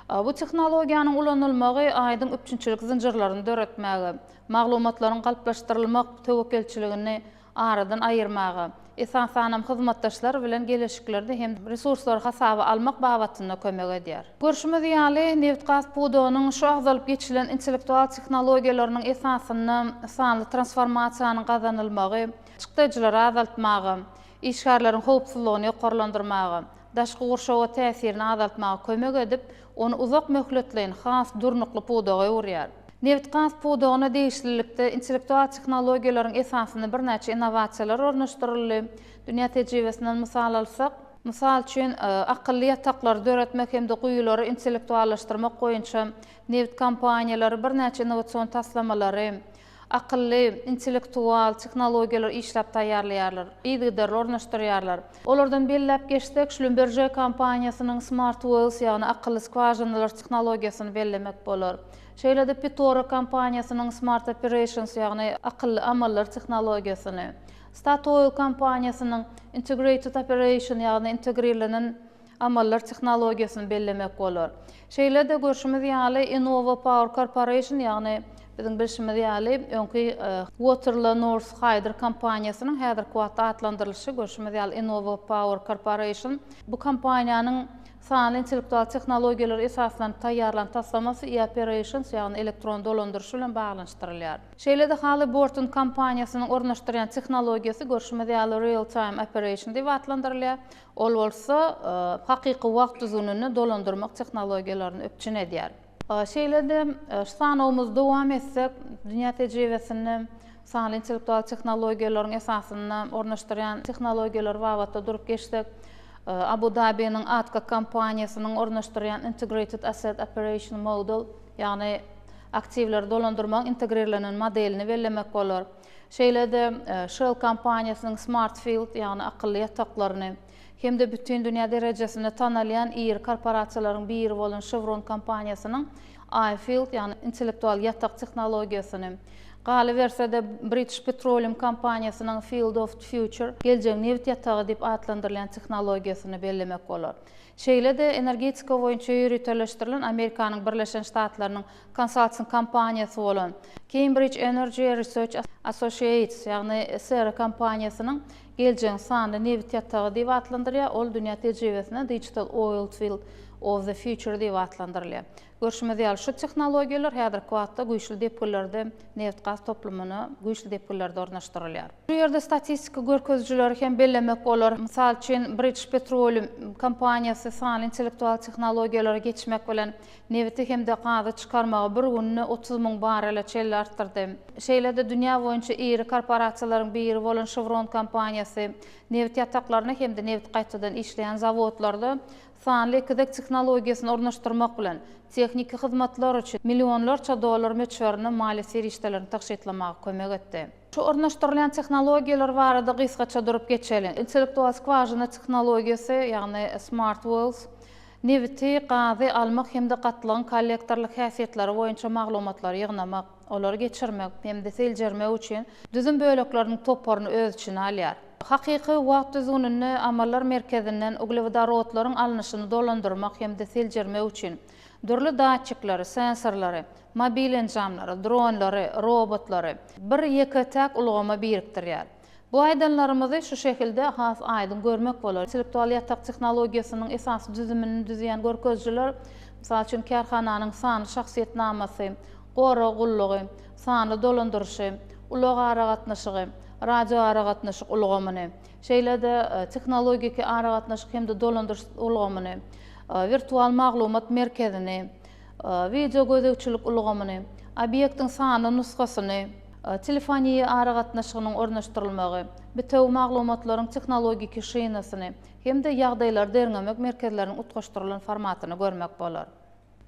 Bu tehnologiýanyň ulanylmagy aýdyň üpçünçilik zinjirlerini döretmäge, maglumatlaryň galplaşdyrylmak töwekelçiligini aradan aýyrmagy, esasanam hyzmatdaşlar bilen geleşiklerde hem resurslar hasaba almak bawatyna kömek edýär. Görüşmez ýaly neft gaz pudogynyň şu agzalyp geçilen intellektual tehnologiýalarynyň esasyny sanly transformasiýanyň gazanylmagy, çykdyjylary azaltmagy, işgärleriň howpsuzlygyny ýokarlandyrmagy, daşky gurşawa täsirini azaltmagy kömek edip, onu uzak möhletleýän has durnukly pudoga urýar. Neft gaz pudogyna değişlilikde intellektual tehnologiýalaryň esasyny bir näçe innovasiýalar ornaşdyryldy. Dünýä tejribesinden mysal alsak, mysal üçin akylly ýataklar döretmek hem de guýulary intellektuallaşdyrmak goýunça neft kompaniýalary bir näçe innovasion taslamалary, akylly intellektual tehnologiýalar işläp taýýarlaýarlar, ýa-da ornaşdyrýarlar. Olardan bellep geçsek, Schlumberger kompaniýasynyň Smart Wells ýagny akylly skwarynalar tehnologiýasyny bellemek bolar. Şeýlede Petoro kompaniýasynyň Smart Operations ýagny akylly amallar tehnologiýasyny, Statoil kompaniýasynyň Integrated Operation ýagny integrirlenen amallar tehnologiýasyny bellemek bolar. Şeýlede görüşmez ýaly Innova Power Corporation ýagny biziň bilşimiz ýaly öňki Waterloo North Hydro kompaniýasynyň häzirki wagtda atlandyrlyşy görüşmez ýaly Innova Power Corporation. Bu kompaniýanyň sanly intellektual teknologiýalar esaslan taýýarlan taslamasy e-operations ýagny elektron dolandyrşy bilen baglanşdyrylýar. Şeýle de Halliburton kompaniýasynyň ornaşdyrýan teknologiýasy görşmede ýaly real time operation diýip adlandyrylýar. Ol bolsa hakyky wagt düzününi dolandyrmak teknologiýalaryny öpçün edýär. Şeýle de sanawymyz dowam etsek, dünýä tejribesini sanly intellektual teknologiýalaryň esasyny ornaşdyrýan teknologiýalar wagtda durup geçsek, Abu Dhabi'nin Atka kompaniýasynyň ornaşdyrýan Integrated Asset Operation Model, ýagny aktivler dolandyrmak integrerlenen modelini bellemek bolar. Şeýle de Shell kompaniýasynyň Smartfield, ýagny akylly ýataklaryny, hem de bütün dünýä derejesinde tanalýan iri korporasiýalaryň biri bolan Chevron kompaniýasynyň iField, ýagny intellektual ýatak teknologiýasyny, galy berse de British Petroleum kompaniýasynyň Field of the Future, geljek neft ýatagy diýip adlandyrılan teknologiýasyny bellemek bolar. Şeýle de energetika boýunça ýürüteleşdirilen Amerikanyň Birleşen Ştatlarynyň konsulting kompaniýasy bolan Cambridge Energy Research Associates, ýagny SR kompaniýasynyň geljek sanly neft ýatagy diýip adlandyrýar. Ol dünýä tejribesinde Digital Oil Field of the Future diýip adlandyrylýar. Görşmede ýaly şu teknologiýalar häzirki wagtda güýçli depollarda neft gaz toplamyny güýçli depollarda ornaşdyrylýar. Bu ýerde statistika görkezjileri hem bellemek bolar. Mysal üçin British Petroleum kompaniýasy sanly intellektual teknologiýalara geçmek bilen nefti hem de gazy çykarmagy bir günne 30.000 barrele çelle artdyrdy. Şeýle de dünýä boýunça iri korporasiýalaryň biri bolan Chevron kompaniýasy neft ýataklaryny hem de neft gaýtadan işleýän zawodlarda sanly kidek teknologiýasyny ornaşdyrmak bilen texniki hyzmatlar üçin millionlarça dollar meçberini maliýe işlerini takşytlamagy kömek etdi. Şu ornaşdyrylan teknologiýalar barada gysgaça durup geçelim. Intellektual skwazyna teknologiýasy, ýagny smart wells, nefti gazy almak hem de gatlan kollektorlyk häsiýetleri boýunça maglumatlar ýygnamak, olary geçirmek hem de seljermek üçin düzün böleklarynyň toparyny öz içine alýar. Hakyky wagt düzünini amallar merkezinden uglevodorodlaryň alnyşyny dolandyrmak hem de seljermek üçin dürli datçyklary, sensorlary, mobil enjamlary, dronlary, robotlary bir-ýeke täk ulgama birikdirýär. Bu aýdanlarymyzy şu şekilde has aýdyn görmek bolar. Intellektual ýatak teknologiýasynyň esasy düzümini düzýän görkezjiler, mysal üçin karhananyň sany şahsiýetnamasy, gora gullugy, sany dolandyrşy, ulug aragatnaşygy, radio aragatnaşyk ulgamyny, şeýle de teknologiki aragatnaşyk hem de dolandyrş ulgamyny, virtual maglumat merkezini, video gözegçilik ulgamyny, obyektiň sany nusgasyny, telefoniýa aragatnaşygynyň ornaşdyrylmagy, bitew maglumatlaryň teknologiki şeýnasyny hem de ýagdaýlar derňemek merkezleriniň utgaşdyrylan formatyny görmek bolar.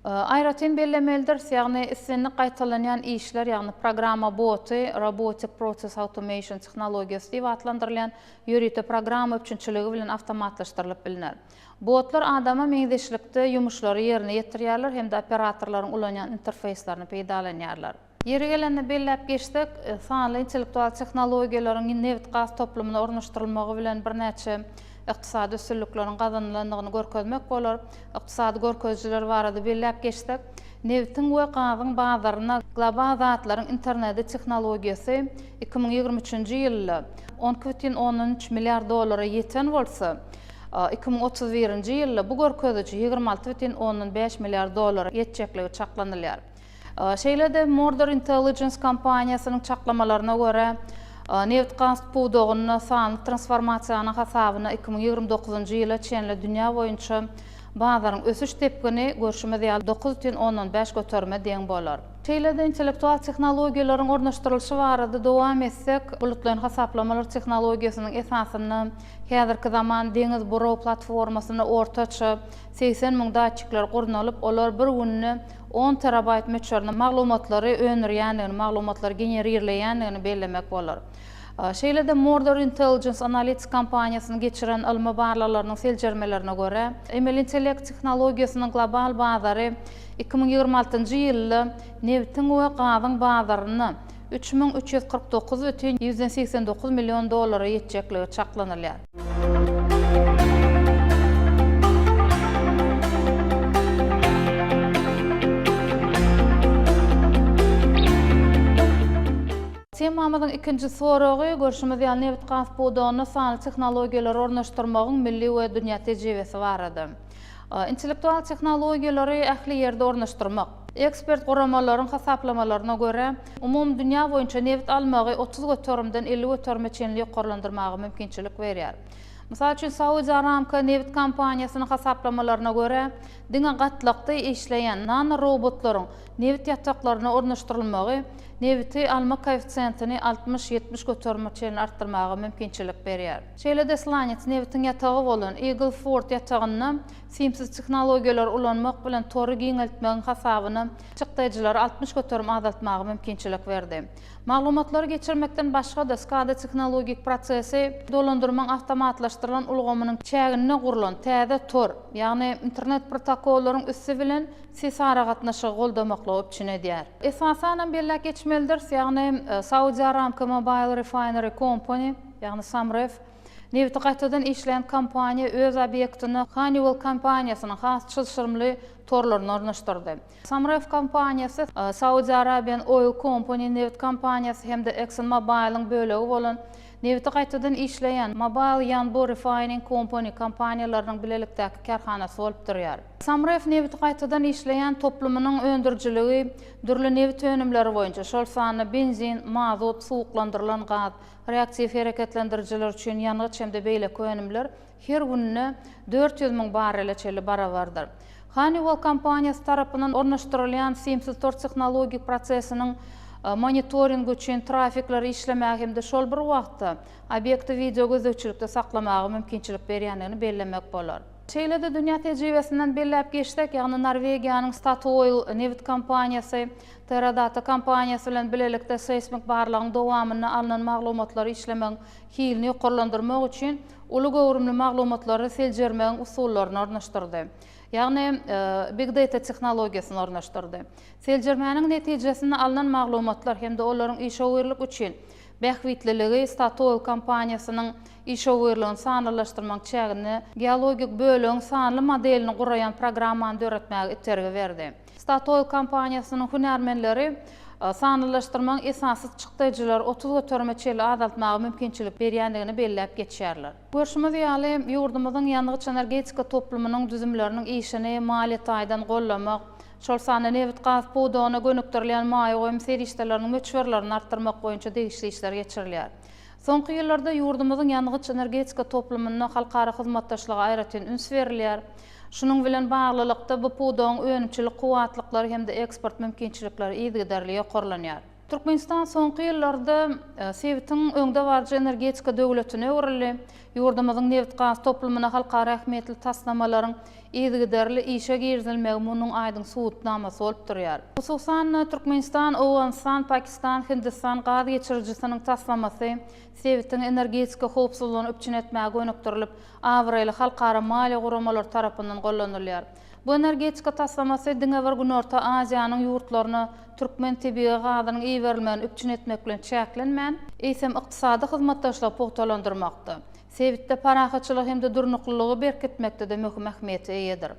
Aýratyn bellemelidir, ýagny isini gaýtalanýan işler, ýagny programma boty, robotic process automation teknologiýasy diýip adlandyrylýan ýörüte programma üçinçiligi bilen awtomatlaşdyrylyp bilinär. Botlar adama meňzeşlikde ýumuşlary ýerine ýetirýärler hem de operatorlaryň ulanýan interfeýslaryny peýdalanýarlar. Ýeri gelende bellep geçsek, sanly intellektual teknologiýalaryň neft gaz toplamyny ornaşdyrylmagy bilen bir näçe iqtisadi üstünlükleriň gazanylandygyny görkezmek bolar. Iqtisadi görkezjiler barada bellep geçsek, neftin we gazyň bazaryna global zatlaryň interneti teknologiýasy 2023-nji ýylda 10,13 milliard dollara ýeten bolsa, 2031-nji ýylda bu görkezji 26,15 milliard dollara ýetjekligi çaklanylýar. Şeýle de Mordor Intelligence kompaniýasynyň çaklamalaryna görä, neft gaz puwdogyny sany transformasiýanyň hasabyna 2029-njy ýyla çenli dünýä boýunça bazaryň ösüş tepkini görşmede ýaly 9,15 göterme deň bolar. Şeýle de intellektual teknologiýalaryň ornaşdyrylyşy barada dowam etsek, bulutlaryň hasaplamalar teknologiýasynyň esasyny häzirki zaman deňiz boraw platformasyna ortaça 80.000 datçyklar gurnalyp, olar bir günne 10 terabayt meçberine maglumatlary öňürýändigini, maglumatlar generirleýändigini bellemek bolar. Şeýle de Mordor Intelligence Analytics kompaniýasyny geçiren alma barlalarynyň seljermelerine görä, emel intellekt teknologiýasynyň global bazary 2026-njy ýylda neftin we gazyň bazaryny 3.349,189 million dollara ýetjekligi çaklanylýar. Temamyzyň ikinji soragy görşümizde ýaly neft gaz puwdogyny sanly teknologiýalar ornaşdyrmagyň milli we dünýä tejribesi barady. intellektual teknologiýalary ähli ýerde ornaşdyrmak. Ekspert goramaların hasaplamalarına göre umum dünya boýunça neft almagy 30 götürümden 50 götürüme çenli ýokarlandyrmagy mümkinçilik berýär. Mysal üçin Saudi Aramco neft kompaniýasynyň hasaplamalarına göre diňe gatlykda işleýän nano robotlaryň neft ýataklaryna ornaşdyrylmagy nevti alma koeffisientini 60-70 götürme çenli artdyrmagy mümkinçilik berýär. Şeýle-de Slanets nevtiň ýatagy bolan Eagle Ford ýatagyna simsiz tehnologiýalar ulanmak bilen tory giňeltmegiň hasabyny çykdyjylar 60 götürüm azaltmagy mümkinçilik berdi. Maglumatlar geçirmekden başga da SCADA tehnologik prosesi dolandyrmaň awtomatlaşdyrylan ulgamynyň çägine gurulan täze tor, ýagny internet protokollaryň üssü bilen sesara gatnaşygy goldamakla opçun edýär. Esasanan belläk geçmelidir, ýagny Saudi Aramco Mobile Refinery Company, ýagny Samref nevti gaýtadan işleýän kompaniýa öz obýektini Honeywell kompaniýasynyň has çylşyrmly torlaryna ornaşdyrdy. Samref kompaniýasy Saudi Arabian Oil Company neft kompaniýasy hem de ExxonMobil'ın bölegi bolan nevti gaýtadan işleýän Mobile Yanbu Refining Company kompaniýalarynyň bilelikdäki karhanasy bolup durýar. Samref nevti gaýtadan işleýän toplumynyň öndürjiligi dürli neft önümleri boýunça şol sany benzin, mazot, suwuklandyrylan gaz, reaktiw hereketlendirjiler üçin ýanygyç hem de beýleki önümler her gününe 400.000 barrele çeli barabardyr. Honeywell kompaniýasy tarapyndan ornaşdyrylýan simsiz tor tehnologik prosesiniň monitoring üçin trafikleri işlemäge hem de şol bir wagtda obyekti video gözegçilikde saklamagy mümkinçilik berýändigini bellemek bolar. Şeýle-de dünýä tejribesinden belläp geçdik, ýagny Norwegiýanyň Statoil neft kompaniýasy, Teradata kompaniýasy bilen bilelikde seismik barlygyň dowamyny alynan maglumatlary işlemek, hilini ýokarlandyrmak üçin uly gowrumly maglumatlary seljermegiň usullaryny ornaşdyrdy. Ýagny big data tehnologiýasyny ornaşdyrdy. Seljermäniň netijesinde alynan maglumatlar hem de olaryň işowirlik üçin bähwitliligi Statoil kompaniýasynyň işowirligini sanalaşdyrmak çägini geologik bölüň sanly modelini guraýan programmany döretmäge iterge berdi. Statoil kompaniýasynyň hünärmenleri sanalaşdyrmaň esasy çykdyjylar 30 götürme çeli azaltmagy mümkinçilik berýändigini belläp geçýärler. Görüşimiz ýaly ýurdumyzyň ýanygyç energetika toplumynyň düzümleriniň işini maliýet aýdan gollamak, şol sany neft gaz puwdagyna gönükdirilýän maýy goýum serişleriniň möçberlerini artdyrmak boýunça degişli işler geçirilýär. Soňky ýyllarda ýurdumyzyň ýanygyç energetika toplumyna halkara hyzmatdaşlyga aýratyn üns berilýär. Şunun bilen baglylykda bu puwdagyň önümçilik kuwatlykları hem de eksport mümkinçilikleri ýygydarly ýokarlanýar. Türkmenistan soňky ýyllarda Sewitiň öňde barjy energetika döwletine öwrüldi. Ýurdumyzyň neft gaz toplumyna halkara ähmiýetli taslamalaryň ýygydarly işe girizilmegi munyň aýdyň suwutnamasy bolup durýar. Hususan Türkmenistan, Awganistan, Pakistan, Hindistan gaz geçirjisiniň taslamasy Sewitiň energetika howpsuzlygyny öpçün etmäge gönükdirilip, awraýly halkara maliýe guramalar tarapyndan gollanylýar. Bu energetika taslamasy diňe bir gün Orta Aziýanyň ýurtlaryna türkmen tebii gazynyň iýerilmegini öpçün etmek bilen çäklenmän, eýsem ykdysady hyzmatdaşlygy puwtalandyrmakda. Sewitde parahaçylyk hem de durnuklygy berkitmekde de möhüm ähmiýeti eýedir.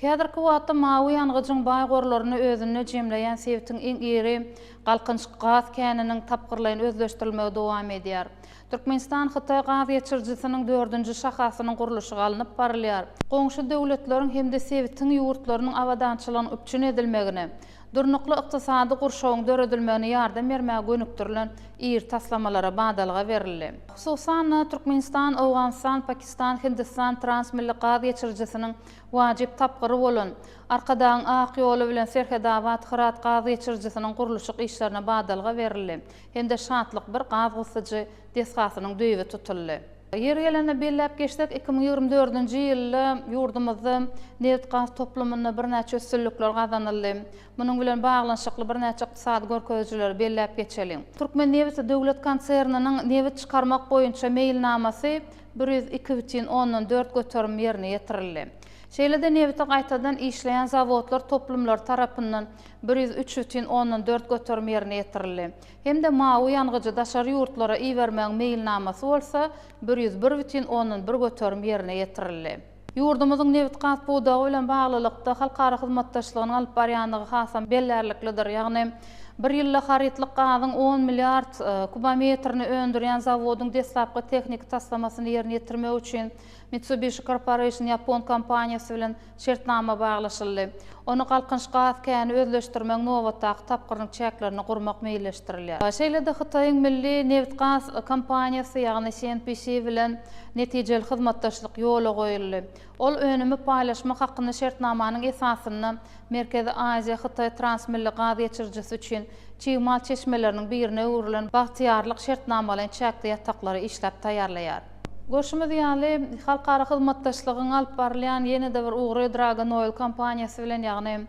Häzirki wagtda mawy ýanygyjyň baý gorlaryny özüne jemleýän Sewitiň iň iri galkynç gaz käniniň tapgyrlaryny özleşdirilmegi dowam edýär. Türkmenistan Hytaý gaz geçirjisiniň 4-nji şahasynyň guruluşy alınıp barylýar. Goňşy döwletleriň hem de Sewitiň ýurtlarynyň awadançylygyny öpçün edilmegini, durnukly ykdysady gurşawyň döredilmegine ýardam bermäge gönükdirilen ýer taslamalara badalga berildi. Hususan Türkmenistan, Awganistan, Pakistan, Hindistan transmilli gaz geçirjisiniň wajyp tapgyry bolan arkadan ak ýoly bilen Serhedawat Hırat gaz geçirjisiniň guruluşy işlerine badalga berildi. Hem de şantlyk bir gaz gysyjy desgasynyň döýübi tutuldy. Yer gelene belläp geçdik 2024-nji ýylda ýurdumyzda neft gaz toplumyna bir näçe üstünlikler gazanyldy. Munyň bilen baglanşykly bir näçe ykdysady görkezjiler belläp geçelim. Türkmen Neft döwlet konserniniň neft çykarmak boýunça meýilnamasy 102,4 götürüm ýerine ýetirildi. Şeýle-de nevti gaýtadan işleýän zawodlar toplumlar tarapyndan 103,4 götürüm ýerine ýetirildi. Hem de mawy ýanygyjy daşary ýurtlara iýermäň meýilnamasy bolsa 101,1 götürüm ýerine ýetirildi. Ýurdumyzyň neft gaz puwdagy bilen baglylykda halkara hyzmatdaşlygyny alyp barýandygy hasam bellärliklidir. Ýagny Bir ýylda haritlyk gazyň 10 milliard kubometrini öndürýän zawodun destlapky teknik taslamasyny ýerine ýetirmek üçin Mitsubishi Corporation Japon kompaniýasy bilen şertnama baglaşyldy. Onu galkynç gaz käni özleşdirmek nowatdaky tapgyryň çäklerini gurmak meýilleşdirilýär. Şeýlede Hytaýyň milli neft gaz kompaniýasy ýagny CNPC bilen netijeli hyzmatdaşlyk ýola goýuldy. Ol önümi paýlaşmak hakyny şertnamanyň esasyny Merkezi Aziýa Hytaý transmilli gaz geçirjisi üçin çiğmal çeşmelerinin birine uğrulan bahtiyarlyk şertnamalyň çäkli ýataklary işläp taýýarlaýar. Görüşmez ýaly halkara hyzmatdaşlygyň alyp barylýan ýene-de bir ugry Dragon Oil kompaniýasy bilen ýagny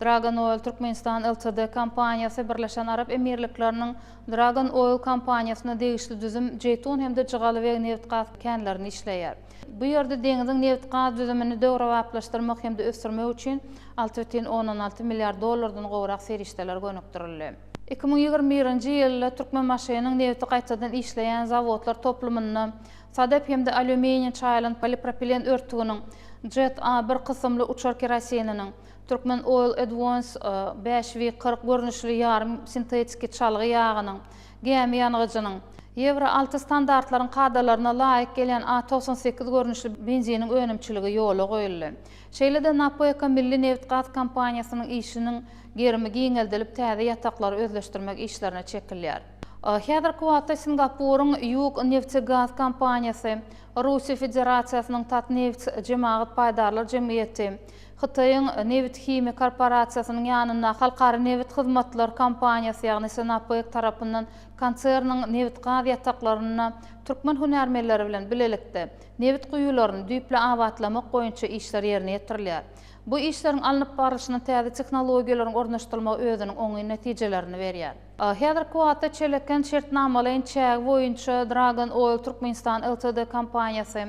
Dragon Oil Türkmenistan Ltd kompaniýasy Birleşen Arap Emirlikleriniň Dragon Oil kompaniýasyna degişli düzüm Jeytun hemde Jygalybeýik neft gaz kenlerini işleýär. Bu ýerde deňiziň neft gaz düzümini döwrewaplaşdyrmak hemde ösdürmek üçin 6,16 milliard dollardan gowrak serişdeler gönükdirildi. 2021-nji ýylda Türkmenmaşynyň nefti gaýtadan işleýän zawodlar toplumyny sadep hemde alüminiýum çaýlan polipropilen örtüginiň Jet A1 kysymly uçar keroseniniň Turkmen Oil Advance 5V40 görnüşli ýarym sintetiki çalgy ýagynyň gemi ýanygyjynyň Euro 6 standartlaryň kadalaryna laýyk gelen A98 görnüşli benziniň önümçiligi ýola goýuldy. Şeýlede Napoeka milli neft gaz kompaniýasynyň işiniň gerimi giňeldilip täze ýataklary özleşdirmek işlerine çekilýär. Häzirki wagtda Singapuryň Yuk neft gaz kompaniýasy, Russiýa Federasiýasynyň Tatneft jemaat paýdarlar jemgyýeti, Hytaýyň Neft Himi korporasiýasynyň ýanyna Halkara Neft Hyzmatlar kompaniýasy ýagny Sinapek tarapyndan konserniň neft gaz ýataklaryna türkmen hünärmenleri bilen bilelikde neft guýularyny düýple awatlamak boýunça işler ýerine ýetirilýär. Bu işlerin alınıp barışının täze teknologiýalaryň ornaşdyrylmagy özüniň oňy netijelerini berýär. Häzirki wagtda çeleken şertnamalaryň çägi boýunça Dragon Oil Türkmenistan Ltd kompaniýasy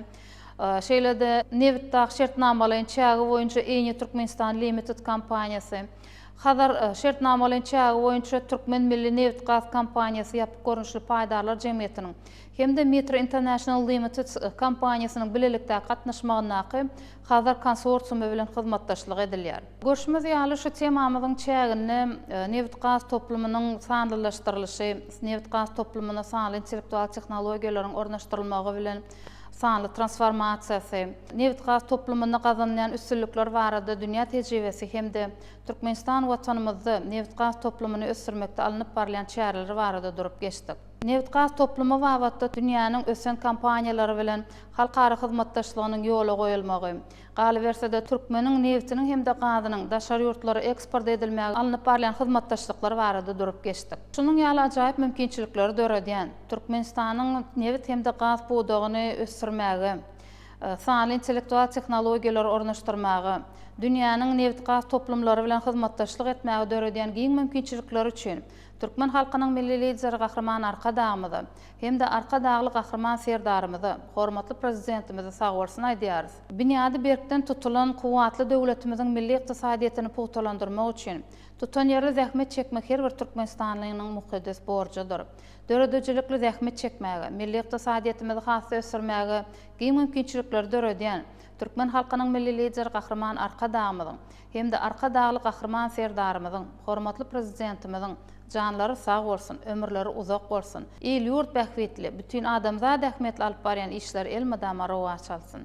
şeýlede neftdäki şertnamalaryň çägi boýunça Eýni Türkmenistan Limited kompaniýasy, hazır şertnamalaryň çägi boýunça Türkmen Milli Neft Gaz kompaniýasy ýapyk görnüşli paýdarlar jemgyýetiniň hemde Metro International Limited kompaniýasynyň bilelikde gatnaşmagyna hazır konsorsiumy bilen hyzmatdaşlyk edilýär. Görüşmez ýaly şu temamyzyň çägini neft gaz toplumynyň sanlylaşdyrylyşy, neft gaz toplumyna sanly intellektual tehnologiýalaryň ornaşdyrylmagy bilen sanly transformasiýasy, neft gaz toplumyna gazanýan üstünlikler barada dünýä tejribesi hemde Türkmenistan watanymyzda neft gaz toplumyny ösdürmekde alınıp barýan çäreler barada durup geçdik. Neft gaz toplumy wagtda dünýäniň ösen kompaniýalary bilen halkara hyzmatdaşlygynyň ýola goýulmagy, galabersede türkmeniň neftiniň hemde gazynyň daşary ýurtlara eksport edilmäge alınıp barýan hyzmatdaşlyklar barada durup geçdik. Şunun ýaly ajaýyp mümkinçilikleri döredýän Türkmenistanyň neft hemde gaz budagyny ösdürmäge, sanly intellektual tehnologiýalary ornaşdyrmagy, dünýäniň neft gaz toplumlary bilen hyzmatdaşlyk etmäge döredýän giň mümkinçilikler üçin Türkmen halkynyň milli lideri Gahrman Arkadağymyzy hemde Arkadağly Gahrman serdarymyzy, hormatly prezidentimizi sag bolsun aýdýarys. Bünyady berkden tutulan kuwatly döwletimiziň milli ykdysadyýetini puhtalandyrmak üçin tutan ýerde zähmet çekmek her bir Türkmenistanlynyň mukaddes borjydyr. Döredejlikli zähmet çekmäge, milli ykdysadyýetimizi hasy ösdürmäge giň mümkinçilikler döredýän Türkmen halkynyň milli lideri Gahrman Arkadağymyzyň hemde Arkadağly Gahrman serdarymyzyň, hormatly prezidentimiziň canlary sag bolsun, ömürleri uzak bolsun. El ýurt bähwetli, bütün adamzat ähmetli alyp barýan işler elmadama rowa çalsyn.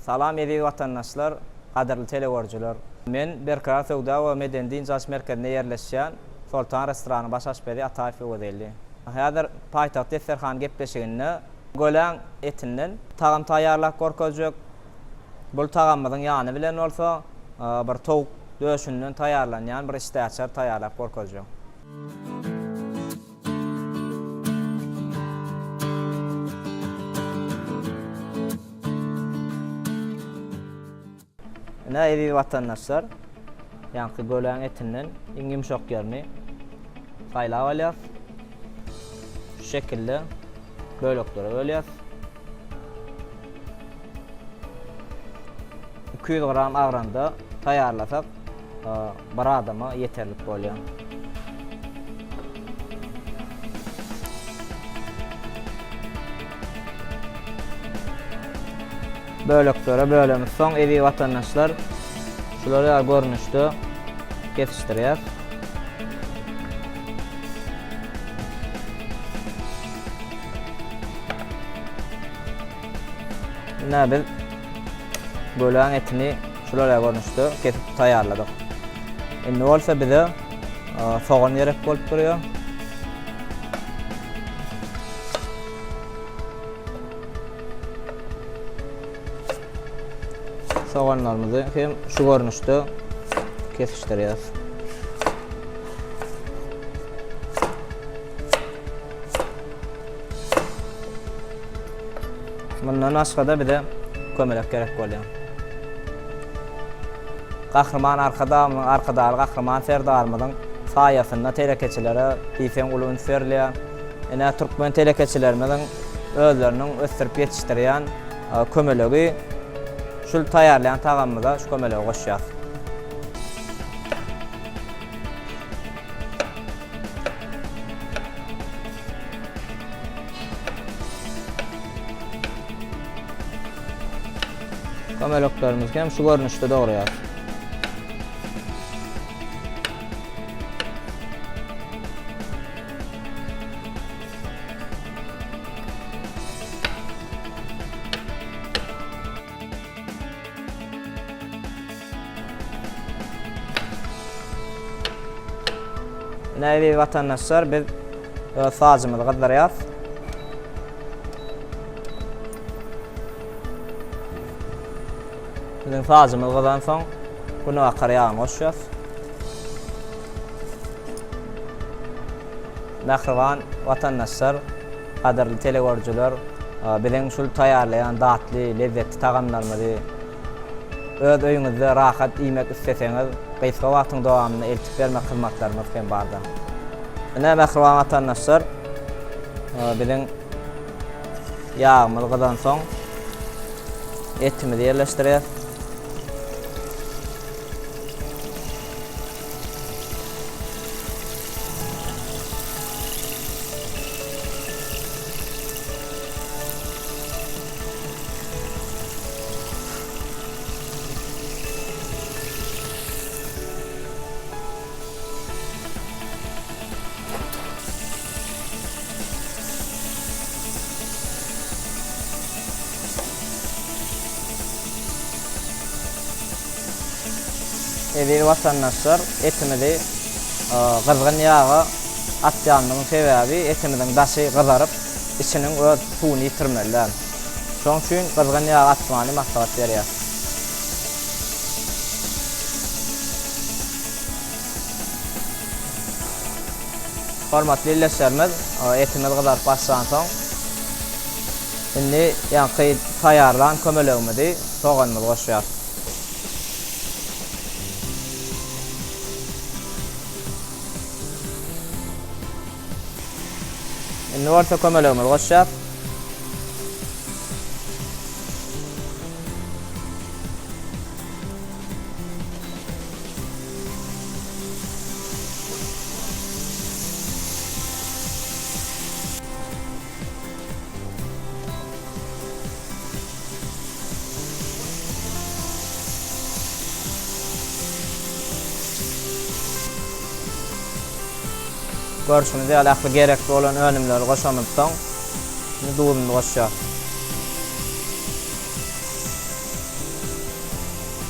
Salam edi vatandaşlar, qadirli telegörjüler. Men Berkarar Söwda we Medeni Dinçaş merkezinde yerleşýän Sultan restorany baş aşperi Ataýew Öwedeli. Häzir paýtaht Deserhan gepleşiginde gölen etinden tagam taýýarlap gorkajak. Bu tagamymyzyň ýany bilen bolsa bir towuk döşünden taýýarlanýan bir istäçer taýýarlap gorkajak. Edi vatandaşlar, ýa-ni gölen etinden iň ýumşak ýerini saýlap alýar. Şu şekilde böleklere bölýär. 200 gram agranda taýýarlasak, bir adama ýeterlik bolýar. Böleklere bölemiz soň edi vatandaşlar şulara görnüşde kesişdirýär. Biz gölen etini şulara görnüşde kesip taýýarladyk. Endi bolsa bize soğan gerek bolup durýar. Soğanlarımızı hem şu görnüşde kesiştirýär. Bundan aşgada bize kömelek gerek bolýar. Gahrman arkadaly gahrman serdarmyzyň saýasynda telekeçilere diýsen ulun serliýär. Ene türkmen telekeçilerimiň özleriniň östirip ýetişdirýän kömelegi şul taýýarlayan tagamyza şu kömelegi goşýar. Kömeleklerimiz hem şu görnüşde dogurýar. Näbi vatandaşlar biz sazymyzy gydyrýar. Bizden sazymyzy gydan soň bunu akarýan goşýar. Nähriwan vatandaşlar, qadirli telegörjüler, bilen şul taýýarlayan datly, lezzetli tagamlarymyzy öz öýüňizde rahat iýmek isteseňiz, gysga wagtyň dowamyny eltip bermek hyzmatlarymyz hem barda. Näme nähriwan vatandaşlar, bilen ýağmyzy gydan soň etimizi ýerleşdirýär. Edi vatandaşlar, etimizi kızgın yağa atýanyň sebebi etimiziň daşy gyzaryp, içiniň öz suwuny ýitirmelär. Şoň üçin kızgın yağa atmany maslahat berýär. Hormatly izleýärler, etimiz gyzaryp başlan soň indi ýa-ni taýýarlan kömelegimizi soğanymyza goşýar. Indi orta kömelegimiz goşýar. Görüşünüzde alaklı gerekli olan önümleri koşamızdan durumu koşacağız.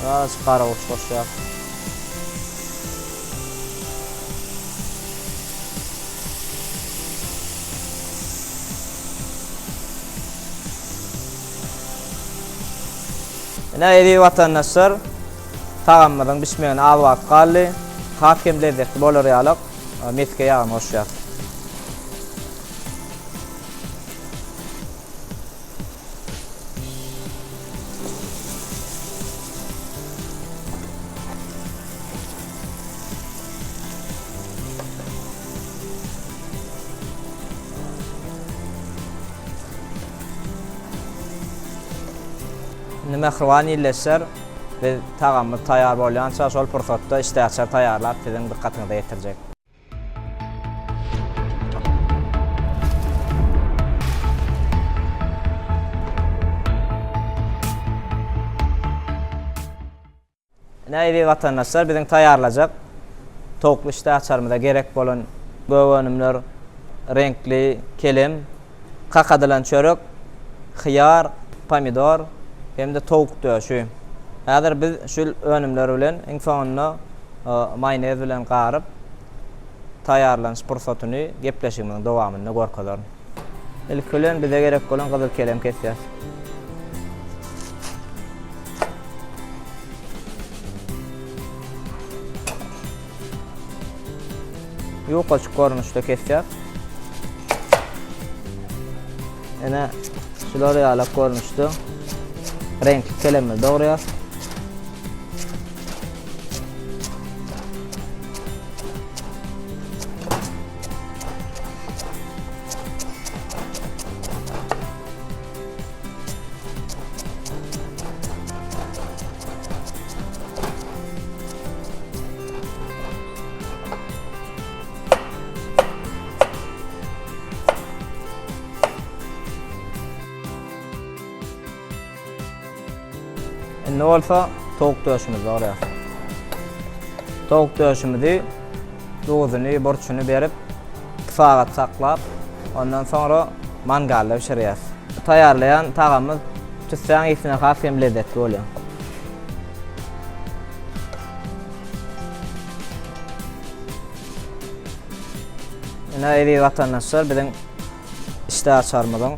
Az qara uçuşlar. Edi vatandaşlar, tağammadan pişmeyen alwaq qaldy. Hakem lezzetli bolar ýalyk, metke ýağyn goşýar. Mehriban illeşler ve tağamız tayar bolýança şol pursatda iştäçer taýarlap siziň dikkatyňize ýetirjek. Näýdi watandaşlar biziň taýarlajak toklu iştäçerimize gerek bolan göwenimler, renkli kelem, qaqadylan çörek, hyýar, pomidor hem de tavuk döşü. Häzir biz şu önümler bilen iň soňunda maýonez bilen garyp taýarlanyş pursatyny gepleşigimiň dowamyny görkezler. Ilk bilen bize gerek bolan gyzyl kelem kesýär. Ýokaçyk görnüşde kesýär. Ene şulary ýalak görnüşde renkli kelemler doğraýar. Ne olsa tavuk döşümüz var ya. Tavuk döşümüzü dozunu, borçunu berip saat saklap ondan sonra mangalda pişirýär. Taýarlayan tagamyz tüssäň ýesine has hem lezzetli bolýar. Näýdi watandaşlar biziň iştäçarmyzyň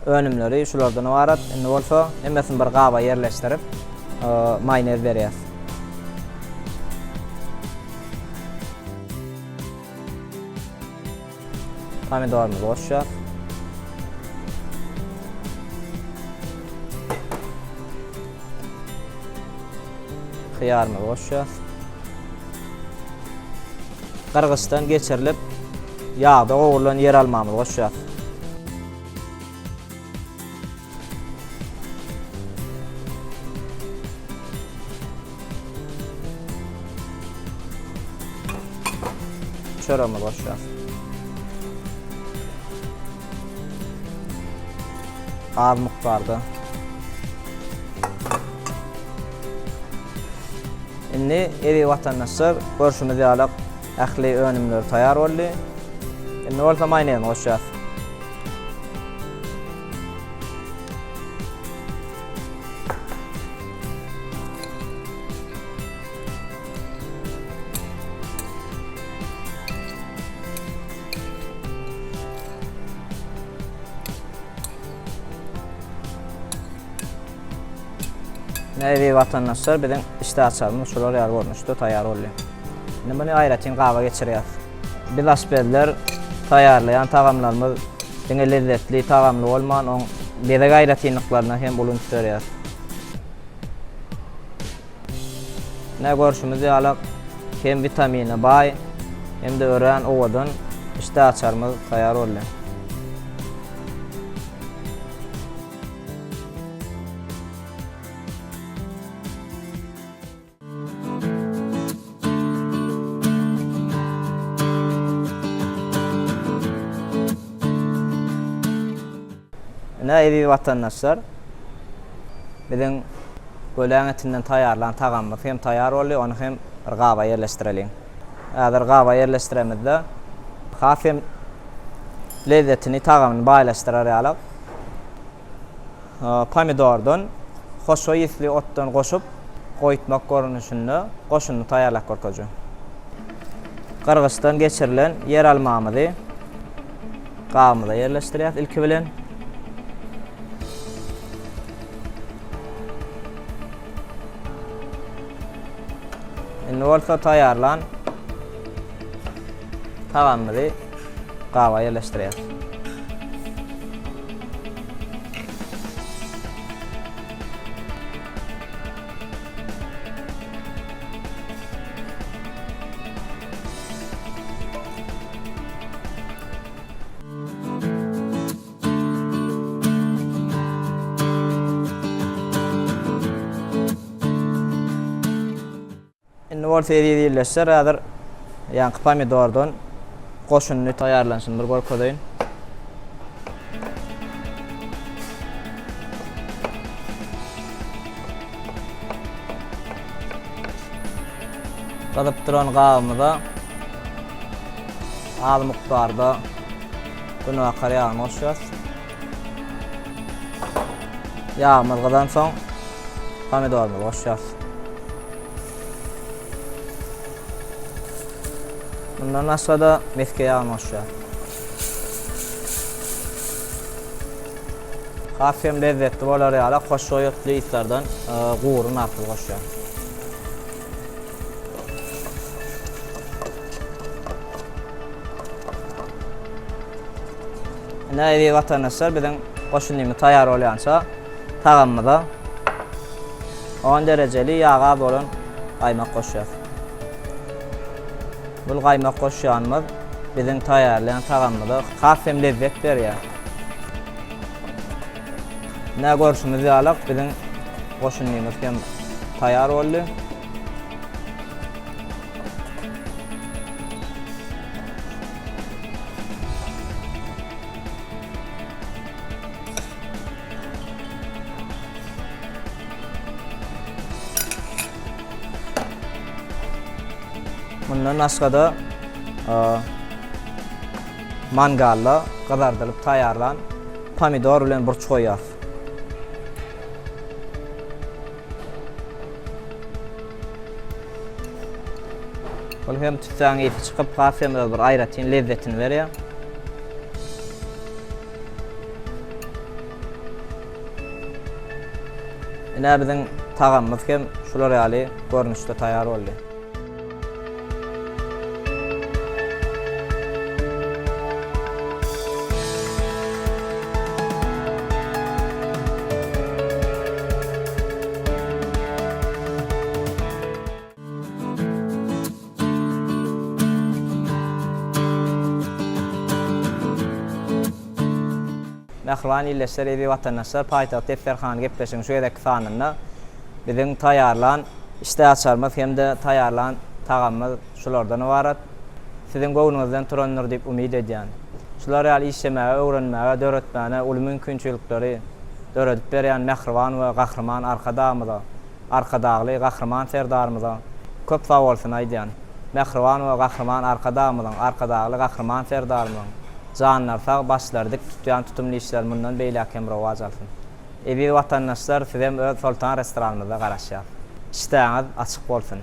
önümleri şulardan ibaret. Ne bolsa hemmesin bir gaba yerleştirip maýonez berýär. Pomidormy goşýar. Hyýarmy goşýar. Qırgysdan geçirilip ýağda goýulan yer almamy goşýar. Çöremi goşýar. Az mukdarda. Indi eri watandaşlar görüşimiz ýalyk ähli önümler taýar boldy. Indi bolsa maýonez goşýar. Näýdi watandaşlar biziň iştäçarymyz şolar ýar görnüşde taýar boldy. Indi muny aýratyn gaba geçirýär. Biz aşpezler taýarlayan tagamlarymyz diňe lezzetli tagamly bolman, oň beze gaýratynlyklaryna hem bulun törýär. Näme görüşimiz ýalyk hem vitamine baý, hem de ören owadan iştäçarymyz taýar boldy. Näýdi watandaşlar biziň gölen etinden taýarlanan tagamymyz hem taýar boldy, onu hem gaba yerleşdirelim. Häzir gaba yerleşdiremizde has hem lezzetini tagamyny baýlaşdyrar ýalyk. Pomidordan, hoşo ýesli otdan goşup goýutmak görünüşinde goşuny taýýarlap görkezdi. Qırgysdan geçirilen yer almamyzy gamyda yerleşdirýär ilki bilen. Indi bolsa taýýarlan tagamyzy gaba yerleşdirýär. Indi bolsa edilýär, häzir ýa-ni pomidordan goşuny taýýarlansyn bir görkedeýin. Gazyp duran gabymyza az mukdarda bunu akar ýağını goşýar. Ýağmyzdan soň pomidorny goşýar. Bundan aşağıda meske yağını goşýar. Hafif lezzetli bolar ýaly hoşoýatly islerden gurun artyl goşýar. Näde watandaşlar biziň goşunymy taýýar bolýança tagamyza 10 derejeli ýaga bolan gaýmak goşýar. Bul gaýmak goşýanymyz biziň taýýarlanan tagamyza hafif lezzet berýär. Nä görüşimiz ýalyk biziň goşunymyz hem taýýar boldy. Bundan aşağıda mangalla gazardylyp taýýarlan pomidor bilen burç goýýar. Ol hem tutsaň ýeti çykyp hafif bir aýratyn lezzetini berýär. Ine biziň tagamymyz hem şular ýaly görnüşde taýýar boldy. Mehriban ýerleşler evi watandaşlar paýtagy Ferhan gepleşiň şu ýerdeki sanynda biziň taýýarlan işte açarmaz hem de taýýarlan tagamymyz şulardan ibarat. Siziň gowuňyzdan turanlar diýip umyd edýän. Şular ýaly işlemäge, öwrenmäge, döretmäge ul mümkinçilikleri döredip berýän mehriban we gahrman arkadamyza, arkadagly gahrman serdarmyza köp sag bolsun aýdýan. Mehriban we gahrman arkadamyzyň, arkadagly gahrman serdarmyzyň janlar sag başlardyk tutýan tutumly işler mundan beýle kemre wazalsyn. Ebi watandaşlar sizem öz Sultan restoranymyza garaşýar. İştäňiz açyk bolsun.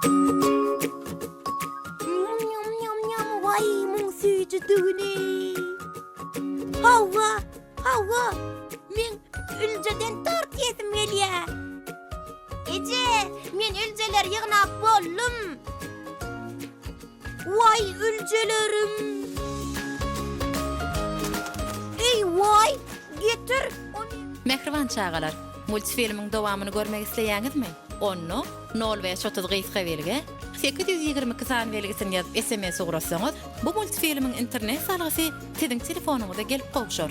Nyam nyam nyam vay mun süýjü düni. Hawa, hawa. Men üljeden tort yedim gelýä. Ece, men üljeler ýygnap boldum. Vay üljelerim. Ey vay, getir. Mehriban çağalar, multifilmiň dowamyny görmek isleýäňizmi? Onu 0530 belge 822 san belgisini ýazyp SMS ugrasaňyz, bu multifilmiň internet salgysy siziň telefonuňyza gelip gowşar.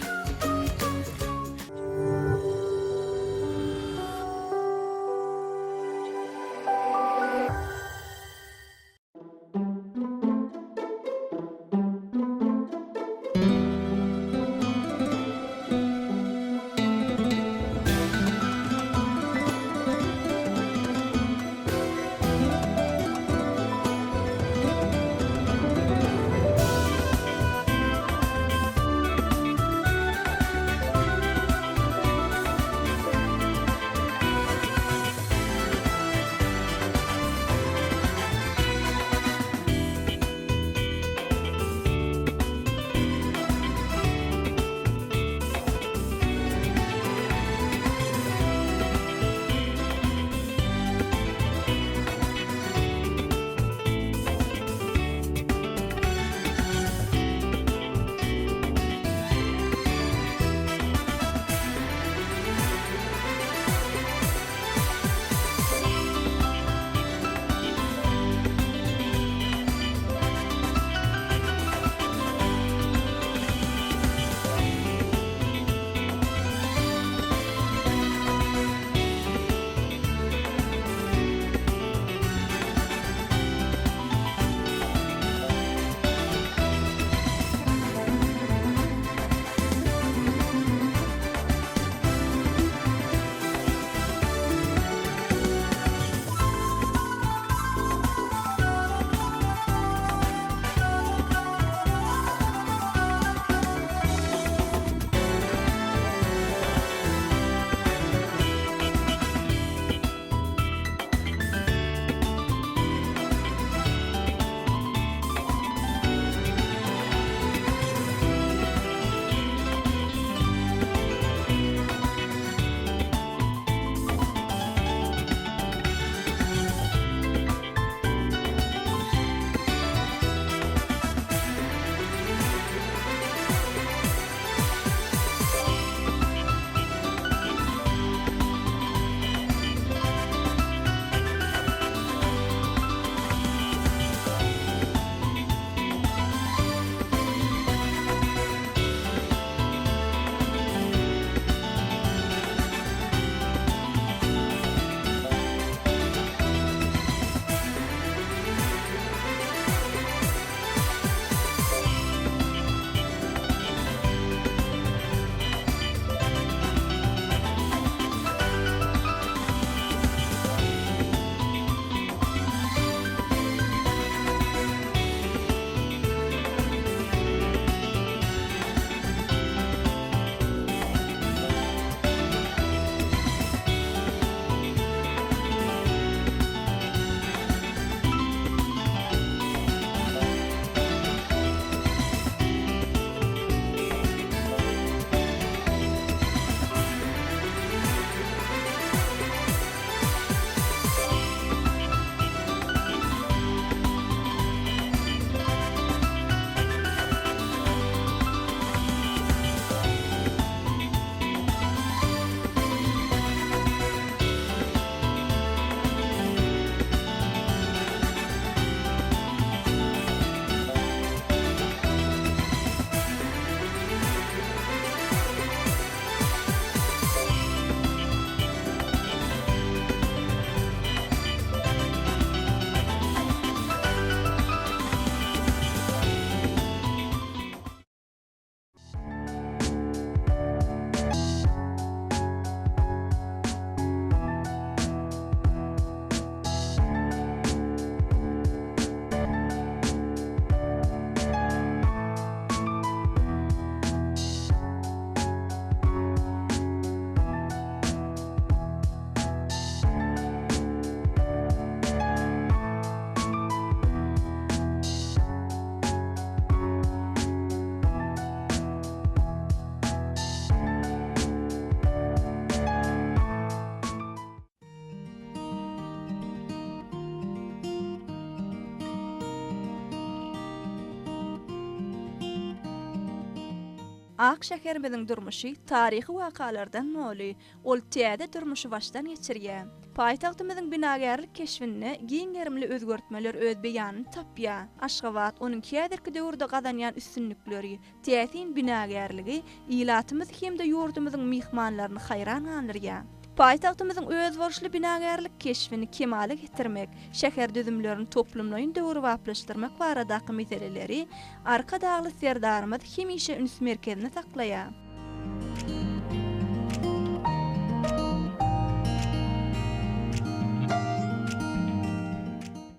Ak şäherimiziň durmuşy taryhy wakalardan moly, ol täze durmuşy başdan geçirýär. Paýtagtymyzyň binagerlik keşfinde giň gerimli özgörtmeler öz beýanyny tapýar. Aşgabat onuň käderki döwürde gazanýan üstünlikleri, täsin binagerligi ilatymyz hemde ýurdumyzyň mihmanlaryny hayran galdyrýar. Paýtagtymyzyň öz borçly binagerlik keşfini kemale getirmek, şäher düzümlerini toplumlaryň döwrü waplaşdyrmak baradaky meseleleri arka dagly serdarymyz hemişe üns merkezine saklaýar.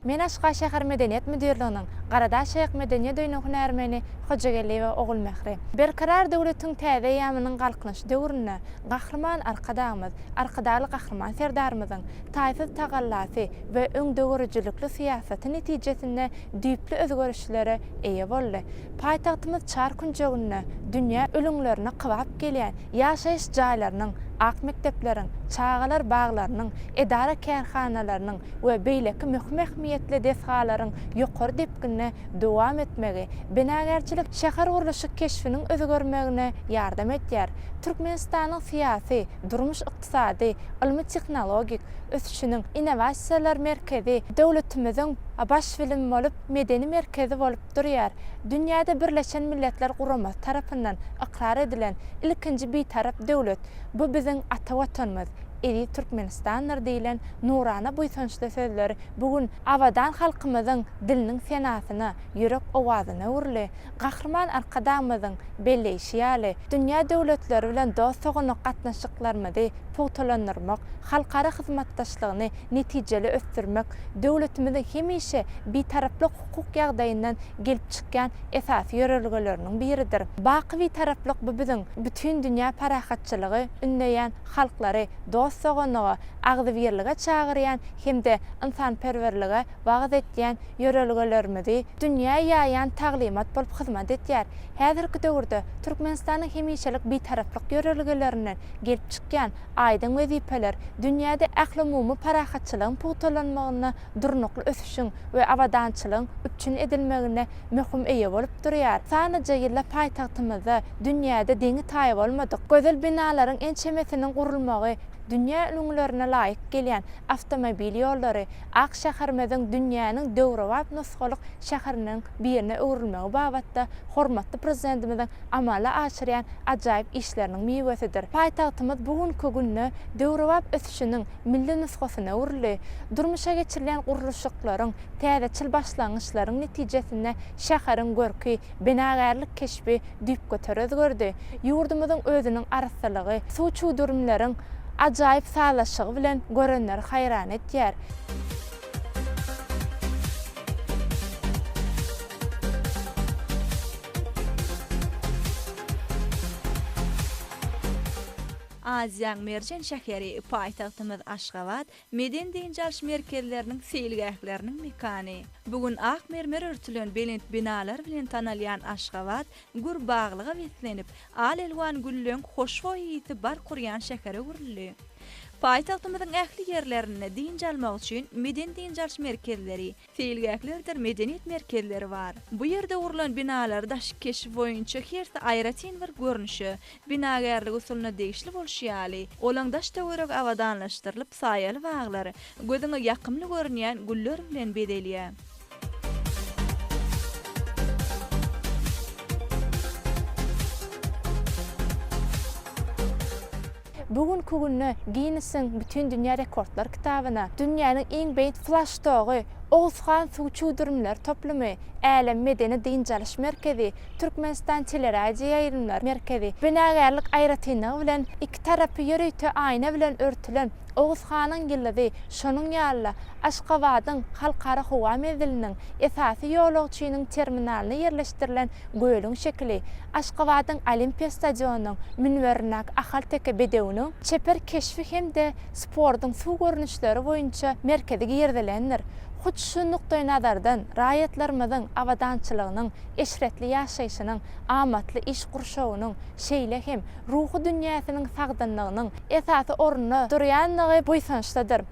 Men Aşga şäher medeniýet müdirliginiň Garadaş şäher medeniýet öýüne hünärmeni Hojageli we Ogul Mehri. Berkarar döwletiň täze ýamynyň galkynyş döwrüne gahrman arkadaly gahrman serdarymyzyň taýsy tagallasy we öňdöwürjülükli siýasaty netijesinde düýpli özgörüşlere eýe boldy. Paýtagtymyz çar günjeginde dünýä ölüňlerine kybap gelýän ýaşaýyş jaýlarynyň, ak mektepleriň, çağalar baglarynyň, edara kärhanalarynyň we beýleki möhmehmiyetli desgalaryň ýokary depkine dowam etmegi, binagerçilik şäher guruluşy keşfiniň özgörmegine ýardam etýär. Türkmenistanyň syýasy, durmuş ykdysady, ilmi-tehnologik ösüşiniň innovasiýalar merkezi döwletimiziň baş bilim bolup medeni merkezi bolup durýar. Dünýäde Birleşen Milletler Guramasy tarapyndan ikrar edilen ilkinji bitarap döwlet. Bu biziň ata watanymyz. Edi Türkmenistanlar diýilen nurana buýsançly sözler bugün awadan halkymyzyň diliniň senasyna, ýürek owazyna urly. Gahrman arkadamyzyň belleşýäli, dünýä döwletleri bilen dost soganyk gatnaşyklarymyzy pogtalandyrmak, halkara hyzmatdaşlygyny netijeli ösdürmek döwletimiziň hemişe bitaraplyk hukuk ýagdaýyndan gelip çykýan esasy ýörelgeleriniň biridir. Baky bitaraplyk bu biziň bütün dünýä parahatçylygy ünleýän halklary dost soganyga, agdybirlige çagyrýan hemde insanperwerlige wagt etýän ýörelgelerimizi dünýä ýaýan taglimat bolup hyzmat etýär. Häzirki döwürde Türkmenistanyň hemişelik bitaraplyk ýörelgelerinden gelip çykýan aýdyň wezipeler dünýäde ähli-umumy parahatçylygyň pogtalanmagyna, durnukly ösüşiň we awadançylygyň üçin edilmegine möhüm eýe bolup durýar. Sanaja ýylla paýtagtymyzda dünýäde deňi taýyp bolmadyk. Gözel binalaryň ençemesiniň gurulmagy, dünýä ölümlerine laýyk gelýän awtomobil ýollary, ak şäherimiziň dünýäniň döwre wap nusgalyk şäheriniň birine öwrülmegi babatda hormatly prezidentimiziň amala aşyrýan ajaýyp işleriniň miwesidir. Paýtagtymyz bugünkü günde döwre wap ösüşiniň milli nusgasyna öwrüldi. Durmuşa geçirilen guruluşyklaryň, täzeçil başlangyçlaryň netijesinde şäheriň görki, binagerlik keşfi düýp göterez gördi. Ýurdumyzyň özüniň araslygy, suw çuwdurumlaryň ajaýyp sağlaşygy bilen görenler hayran etýär. Aziýaň merjen şäheri paýtagtymyz Aşgabat meden diňjalş merkezleriniň seýilgähleriniň mekany. Bugün ak mermer örtülen belent binalar bilen tanalýan Aşgabat gür baglyga wetlenip, al elwan güllüň hoş hoýy bar kurýan şähere urildi. Paýtagtymyzyň ähli ýerlerine diňjalmak üçin meden diňjalş merkezleri, seýilgählerdir medeniýet merkezleri bar. Bu ýerde urulan binalar daş keşif boýunça herse aýratyn bir görnüşi, binagerlik usuluna degişli bolşýaly. Olaň daş döwrek awadanlaşdyrylyp saýaly baglary, gözüňe ýakymly görnýän güller bilen bedelýär. Bugünkü günde Guinness'in bütün dünýä rekordlar kitabyna dünýäniň iň beýit flash dogy Oğuzhan Suçudurumlar toplumy, Älim medeni diňjalş merkezi, Türkmenistan teleradio ýaýrymlar merkezi, binagerlik aýratyny bilen iki tarapy ýörüýte aýna bilen örtülen Oğuzhanyň ýyldy, şonuň ýaly Aşgabatyň halkara howa mezgiliniň esasy ýolagçynyň terminalyna ýerleşdirilen göýlüň şekli, Aşgabatyň Olimpiya stadionunyň münwerine ahal teke bedewiniň çeper keşfi hemde spordyň suw görnüşleri boýunça merkezige ýerdelenir. Huç şu nukdaý nazardan raýatlarymyzyň awadançylygynyň, eşretli ýaşaýyşynyň, amatly iş gurşawynyň, şeýle hem ruhy dünýäsiniň sagdanlygynyň esasy ornuny durýanlygy buýsançlydyr.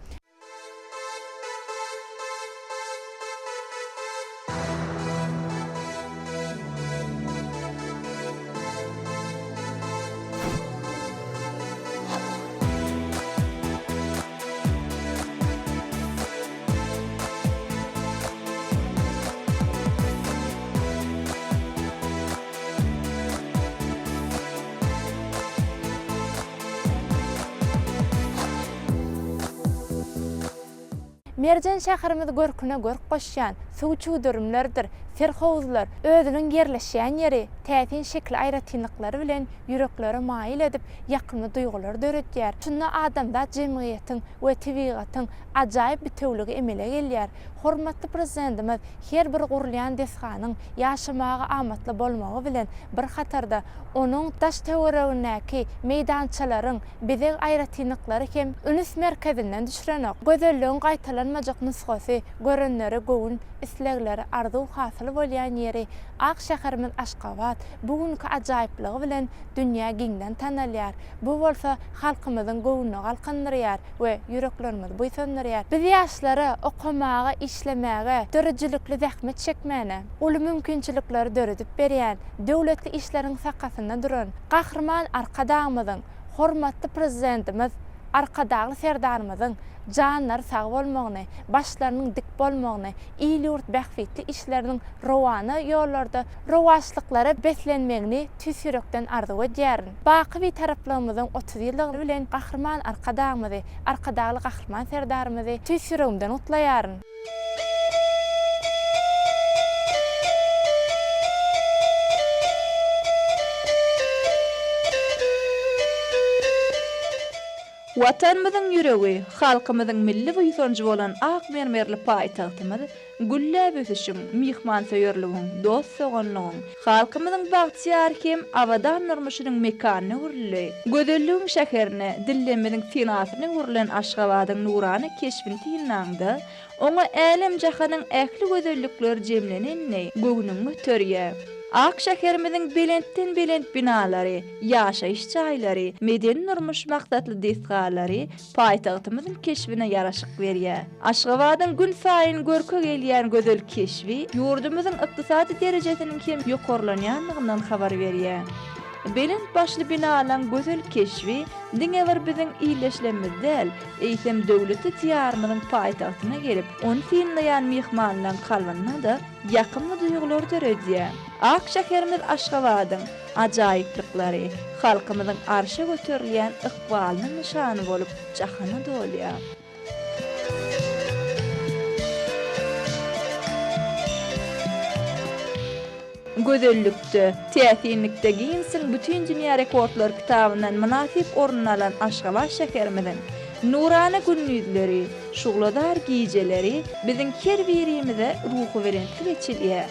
Merjen şäherimiz görküne görk goşýan suwçu dürümlerdir. Serhowuzlar özüniň yerleşýän ýeri täsin şekli aýratynlyklary bilen yüreklere maýil edip ýakyny duýgular döretýär. Şunda adamda jemgyýetiň we tebigatyň ajaýyp bitewligi emele gelýär. Hormatly prezidentimiz her bir gurulýan desganyň ýaşamagy amatly bolmagy bilen bir hatarda onuň daş töweregindäki meýdançalaryň bize aýratynlyklary hem ünüs merkezinden düşürenok. Gözelligiň gaýtalanmajak nusgasy, görenleri göwün, islegleri arzu hasyl bolýan ýeri Ak şäherimiz Aşgabat bugünkü ajaýyplygy bilen dünýä giňden tanalýar. Bu bolsa halkymyzyň göwüni galkandyrýar we yüreklerimiz buýsandyrýar. Biz ýaşlara okumaga, işlemäge, dörejilikli zähmet çekmäne, uly mümkinçilikleri döredip berýän, döwletli işleriň sakasynda duran, gahrman arkadağymyzyň, hormatly prezidentimiz, arkadagy serdarymyzyň janlar sag bolmagyny, başlarynyň dik bolmagyny, ýurt bähfitli işleriniň rowany ýollarda rowaçlyklary beslenmegini tüs yürekden arzu edýärin. Baky bir taraplarymyzyň 30 ýyllygy bilen gahrman arkadagymyzy, arkadaly gahrman serdarymyzy tüs yüregimden utlaýaryn. Watanymyzyň ýüregi, halkymyzyň milli buýsanjy bolan ak mermerli paýtagtymyz güllä büsüşiň, mihmanseýerligiň, dost soganlygyň, halkymyzyň bagtýar hem awadan nurmuşynyň mekanyny gurly. Gözelligiň şäherine, dillemiziň sinatyny gurlan Aşgabatyň nurany keşfini tiýinläňde, oňa elem jahanyň ähli gözellikleri jemlenenni göwnüň möterýär. Ak şäherimiziň belentden belent binalary, ýaşaýyş jaýlary, medeni nurmuş maksatly desgalary paýtagtymyzyň keşfine ýaraşyk berýär. Aşgabatyň gün saýyn görke gelýän gözel keşfi ýurdumyzyň ykdysady derejesiniň hem ýokarlanýanlygyndan habar berýär. Belent başly binalan gözel keşfi diňewer biziň iýleşlemizden eýsem döwleti tiýarmynyň paýtagtyna gelip, onu tiýinleýän mehmanlaryň kalbyna da ýakymly duýgular döredýär. Ak şäherimiz Aşgabatyň ajaýyplyklary halkymyzyň arşa göterilýän ykbalynyň nişany bolup jahana dolýar. Gözellikde, täsinlikde giňsin bütün dünýä rekordlar kitabynyň munasip ornun alan Aşgabat şäherimiziň nurany günnüzleri, şugladar giýjeleri biziň her birimize ruhy beren geçilýär.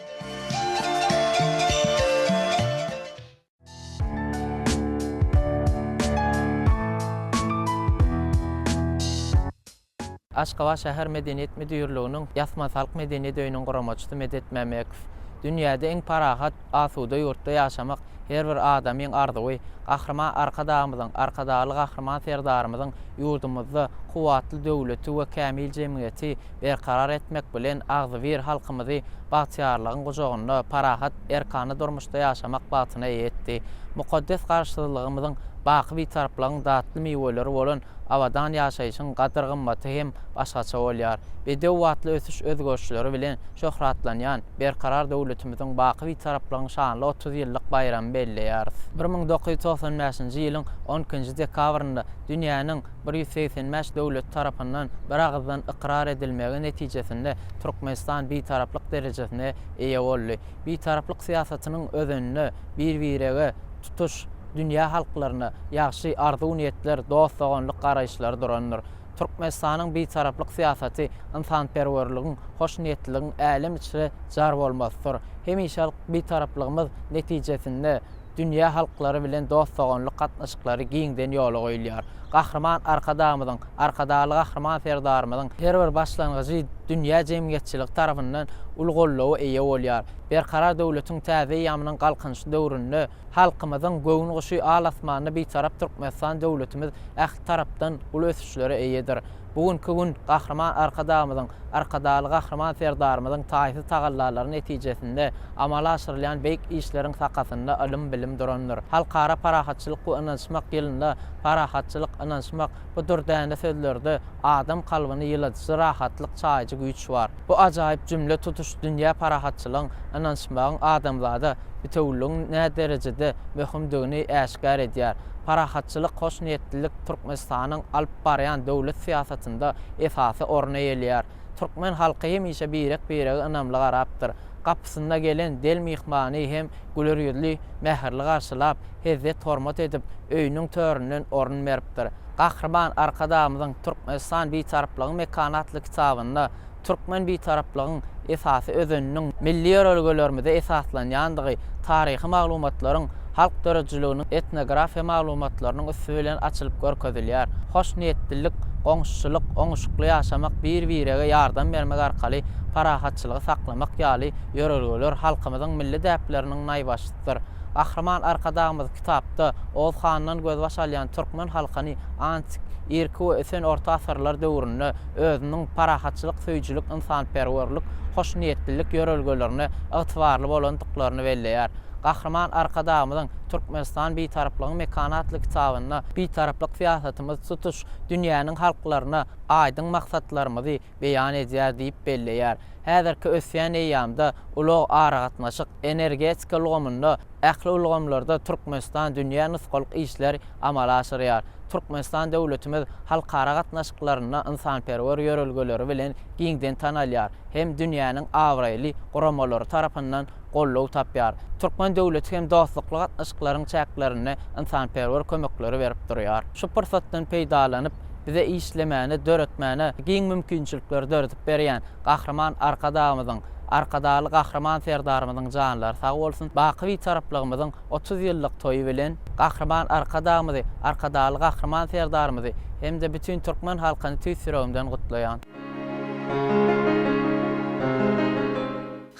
Aşgabat şäher medeniýet müdürliginiň Ýasma Halk Medeniýet öýüniň guramaçysy Medet Mämekov dünýäde eng parahat, asuda ýurtda ýaşamak her bir adamyň arzuwy, gahrman arkadagymyzyň, arkadaly gahrman serdarymyzyň ýurdumyzda kuwatly döwleti we kämil jemgyýeti berkarar etmek bilen agzybir halkymyzy bagtýarlygyň gojagyna parahat, erkany durmuşda ýaşamak batyna ýetdi. Mukaddes garşylygymyzyň baky bir taraplaryň datly meýweleri bolan awadan ýaşaýyşyň gadyr gymmaty hem başgaça bolýar. Bedew watly ösüş özgörüşleri bilen şöhratlanýan berkarar döwletimiziň baky bir taraplaryň şanly 30 ýyllyk bayramy belleýär. 1995-nji ýylyň 10-njy dekabrynda dünýäniň 185 döwlet tarapyndan bir agzdan ikrar edilmegi netijesinde Türkmenistan bir taraplyk derejesine eýe boldy. Bir taraplyk siýasatynyň özünde bir-birege tutuş dünýä halklaryna ýaxşy arzu niýetler, dost soganlyk garaýşlary durandyr. Türkmenistanyň bir taraplyk siýasaty insanperwerligiň, hoş niýetligiň älim içre jar bolmasydyr. Hemişe bir taraplygymyz netijesinde dünýä halklary bilen dost soganlyk gatnaşyklary giňden ýola goýulýar. Gahrman arkadagymyzyň, arkadaly gahrman serdarymyzyň her bir başlangyjy dünýä jemgyýetçilik tarapyndan ulgollawy eýe bolýar. Berkarar döwletiň täze ýamynyň galkynşy döwründe halkymyzyň göwün goşy alasmanyny bir tarap Türkmenistan döwletimiz ähli tarapdan ul ösüşleri eýedir. Bugünkü gün gahrman arkadagymyzyň, arkadaly gahrman serdarymyzyň taýsy tagallalaryň netijesinde amala aşyrylýan beýik işleriň sakasynda ilim bilim durandyr. Halkara parahatçylyk we ynançmak ýylynda parahatçylyk, ynançmak bu dördäne sözlerde adam kalbyny ýyladyjy rahatlyk çaýjy güýç bar. Bu ajaýyp jümle tutuş dünýä parahatçylygyň, ynançmagyň adamlarda bitewligiň nä derejede möhümdigini äşkar edýär. Parahatçylyk, hoş niýetlilik Türkmenistanyň alyp barýan döwlet siýasatynda esasy orna eýelýär. Türkmen halky hemişe birek önamly garapdyr. Kapısında gelen del mihmany hem güler yüzli, mäherli garşylap, hezzet hormat edip öýüniň töründen orun beripdir. Gahrman arkadamyzyň Türkmenistan bitaraplygy mekanatly kitabyna Türkmen bitaraplygyň esasy özüniň milli örgülerinde esaslanýandygy, taryhy maglumatlaryň halk dörejçiliginiň etnografiya maglumatlarynyň üstünden açylyp görkezilýär. Hoş niýetlilik, goňşuçylyk, oňuşukly ýaşamak, bir-birege ýardam bermek arkaly parahatçylygy saklamak ýaly ýörelgeler halkymyzyň milli däpleriniň naýbaşydyr. Gahrman arkadamyz kitapda Oğuz Handan göz başalýan Türkmen halkyny antik, irki we esen orta asyrlar döwründe özüniň parahatçylyk, söýçilik, insanperwerlik, hoş niýetlilik ýörelgelerini ygtybarly bolandyklaryny belleýär. Gahrman arkadamyzyň Türkmenistan bitaraplygyň mekanatly kitabyna bitaraplyk siýasatymyz tutuş dünýäniň halklaryna aýdyň maksatlarymyzy beýan edýär diýip belleýär. Häzirki ösýän eýýamda ulug aragatnaşyk energetika ulgamynda ähli ulgamlarda Türkmenistan dünýä nysgalyk işler amala aşyrýar. Türkmenistan döwletimiz halkara gatnaşyklaryna insanperwer ýörelgeleri bilen giňden tanalýar. Hem dünýäniň awraýly guramalary tarapyndan gollaw tapýar. Türkmen döwleti hem dostlukly gatnaşyklaryň çäklerini insanperwer kömekleri berip durýar. Şu pursatdan peýdalanyp bize işlemäni, döretmäni, giň mümkinçilikleri döretip berýän Gahrman arkadamyzyň arkadaly Gahrman serdarymyzyň janlary sag bolsun. Baky taraplygymyzyň 30 ýyllyk toýu bilen Gahrman arkadamyzy, arkadaly Gahrman serdarymyzy hem de bütün Türkmen halkyny tüýsüründen gutlaýan.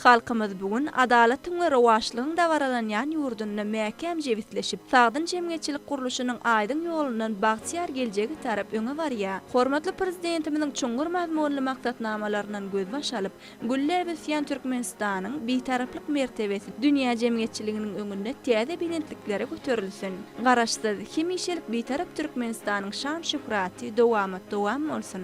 Halkymyz bugün adalatyň we rewaçlygyň dawaralanýan ýurdunda mäkem jewitleşip, sagdyn jemgyýetçilik guruluşynyň aýdyň ýolundan bagtýar geljegi tarap öňe barýar. Hormatly prezidentimiziň çoňgur mazmunly maksatnamalaryndan göz başalyp, gülle besýän Türkmenistanyň bitaraplyk mertebesi dünýä jemgyýetçiliginiň öňünde täze bilentliklere göterilsin. Garaşsyz hemişelik bitarap Türkmenistanyň şan şöhraty dowam bolsun.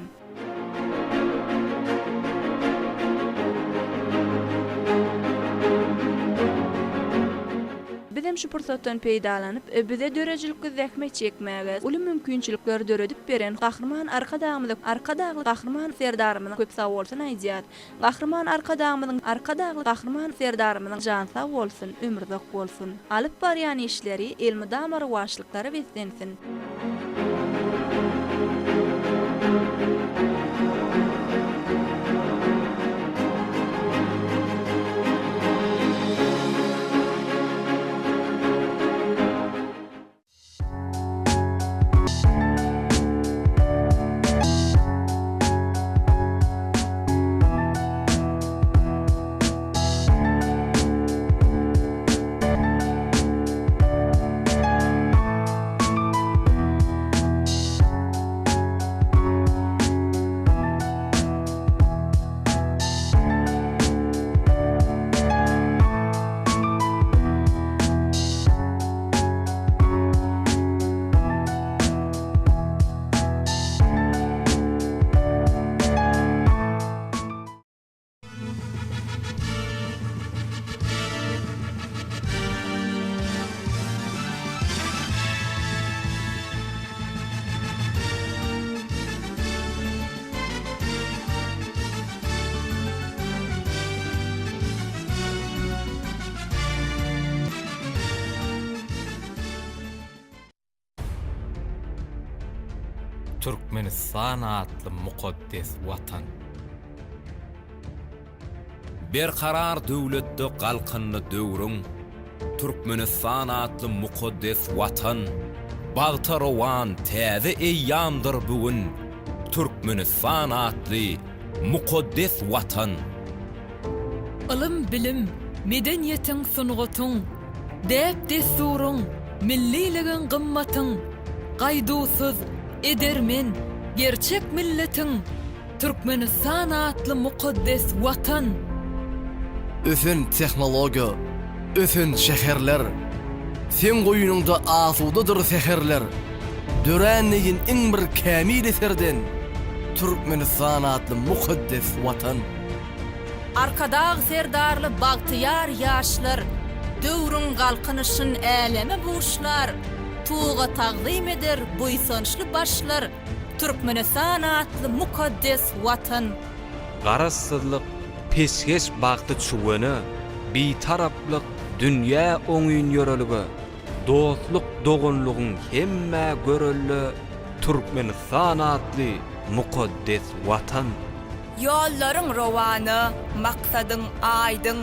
Bizem şu pursatdan peýdalanyp, bize dörejilikde zähmet çekmäge, uly mümkinçilikler döredip beren Gahrman arkadaly Gahrman serdarymyň köp sag bolsun aýdýar. Gahrman Gahrman serdarymyň jan sag bolsun, ömürdek bolsun. Alyp barýan işleri elmidama rewaçlyklary beslensin. Türkmenistan atly mukaddes watan. Bir karar döwletde galkynly döwrüň Türkmenistan atly mukaddes watan bagta rowan täze eýýamdyr bugün Türkmenistan atly mukaddes watan. Ilym bilim, medeniýetiň sungatyň, däp desturuň, milliligiň gymmatyň, gaýdusyz edermen gerçek milletiň Türkmenistan atly mukaddes watan. Öfen tehnologiýa, öfen şäherler, sen goýununda asudadyr seherler. Dörenliğin en bir kamil eserden Türkmenistan atly mukaddes watan. Arkadag serdarly bagtyar ýaşlar, döwrüň galkynyşyn äleme burçlar, tuğa taqdim eder buýsançly başlar, Türkmenistan atly mukaddes watan. garassızlyk, peşgeç bagty çuwany, bitaraplyk, dünýä oňyn ýöreligi, dostluk dogunlugyň hemme görelli Türkmenistan atly mukaddes watan. Yolların rowany, maksadyň aýdyň,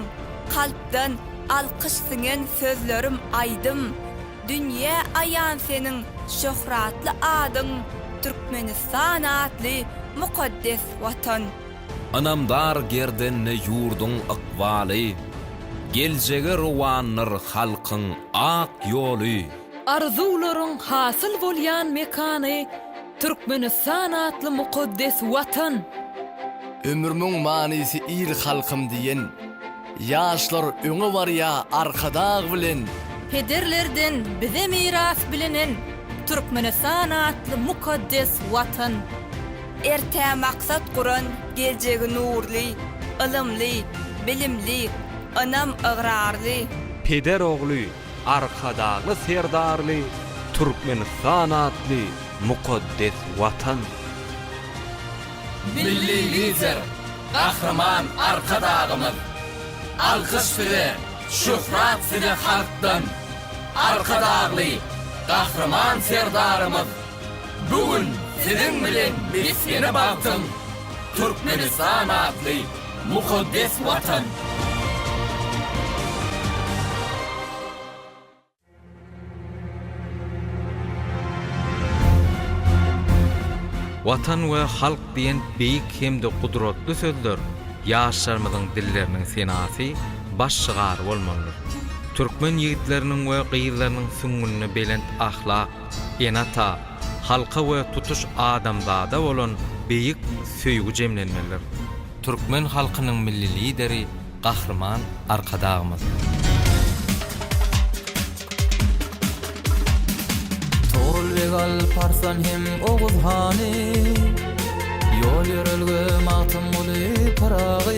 kalpden alkyşsyňen sözlerim aýdym. Dünýä aýan seniň şöhratly adyň, Türkmenistan atly mukaddes watan. Anamdar gerdenni yurdun ykbaly, geljege rowanlar halkyň ak ýoly. Arzularyň hasyl bolýan mekany, Türkmenistan atly mukaddes watan. Ömrümün manisi il halkım diyen, yaşlar öňe barya arkadag bilen. Pederlerden bize miras bilinen, Türkmenistan atly mukaddes watan. Erte maksat kuran, geljegi nurly, ilmli, bilimli, anam agrarly. Peder ogly, arkadagly serdarly, Türkmenistan atly mukaddes watan. Milli lider, kahraman arkadagymyz. Alkış sile, şöhrat sile halkdan. Arkadagly, kahraman serdarymyz. Bugün sizin bilen biz seni baktım. Türkmenistan atly mukaddes watan. Watan we halk diýen beýik hemde gudratly sözler ýaşlarymyzyň dilleriniň senasy başçygar bolmalydyr. Türkmen ýigitleriniň we gyýylarynyň süňgünine belent ahlak, enata, halka we tutuş adamzada bolan beýik söýgü jemlenmelidir. Türkmen halkynyň milli lideri Gahrman Arkadagymyz. Legal parsan hem oğuz hani yol yörelge matım uli parağı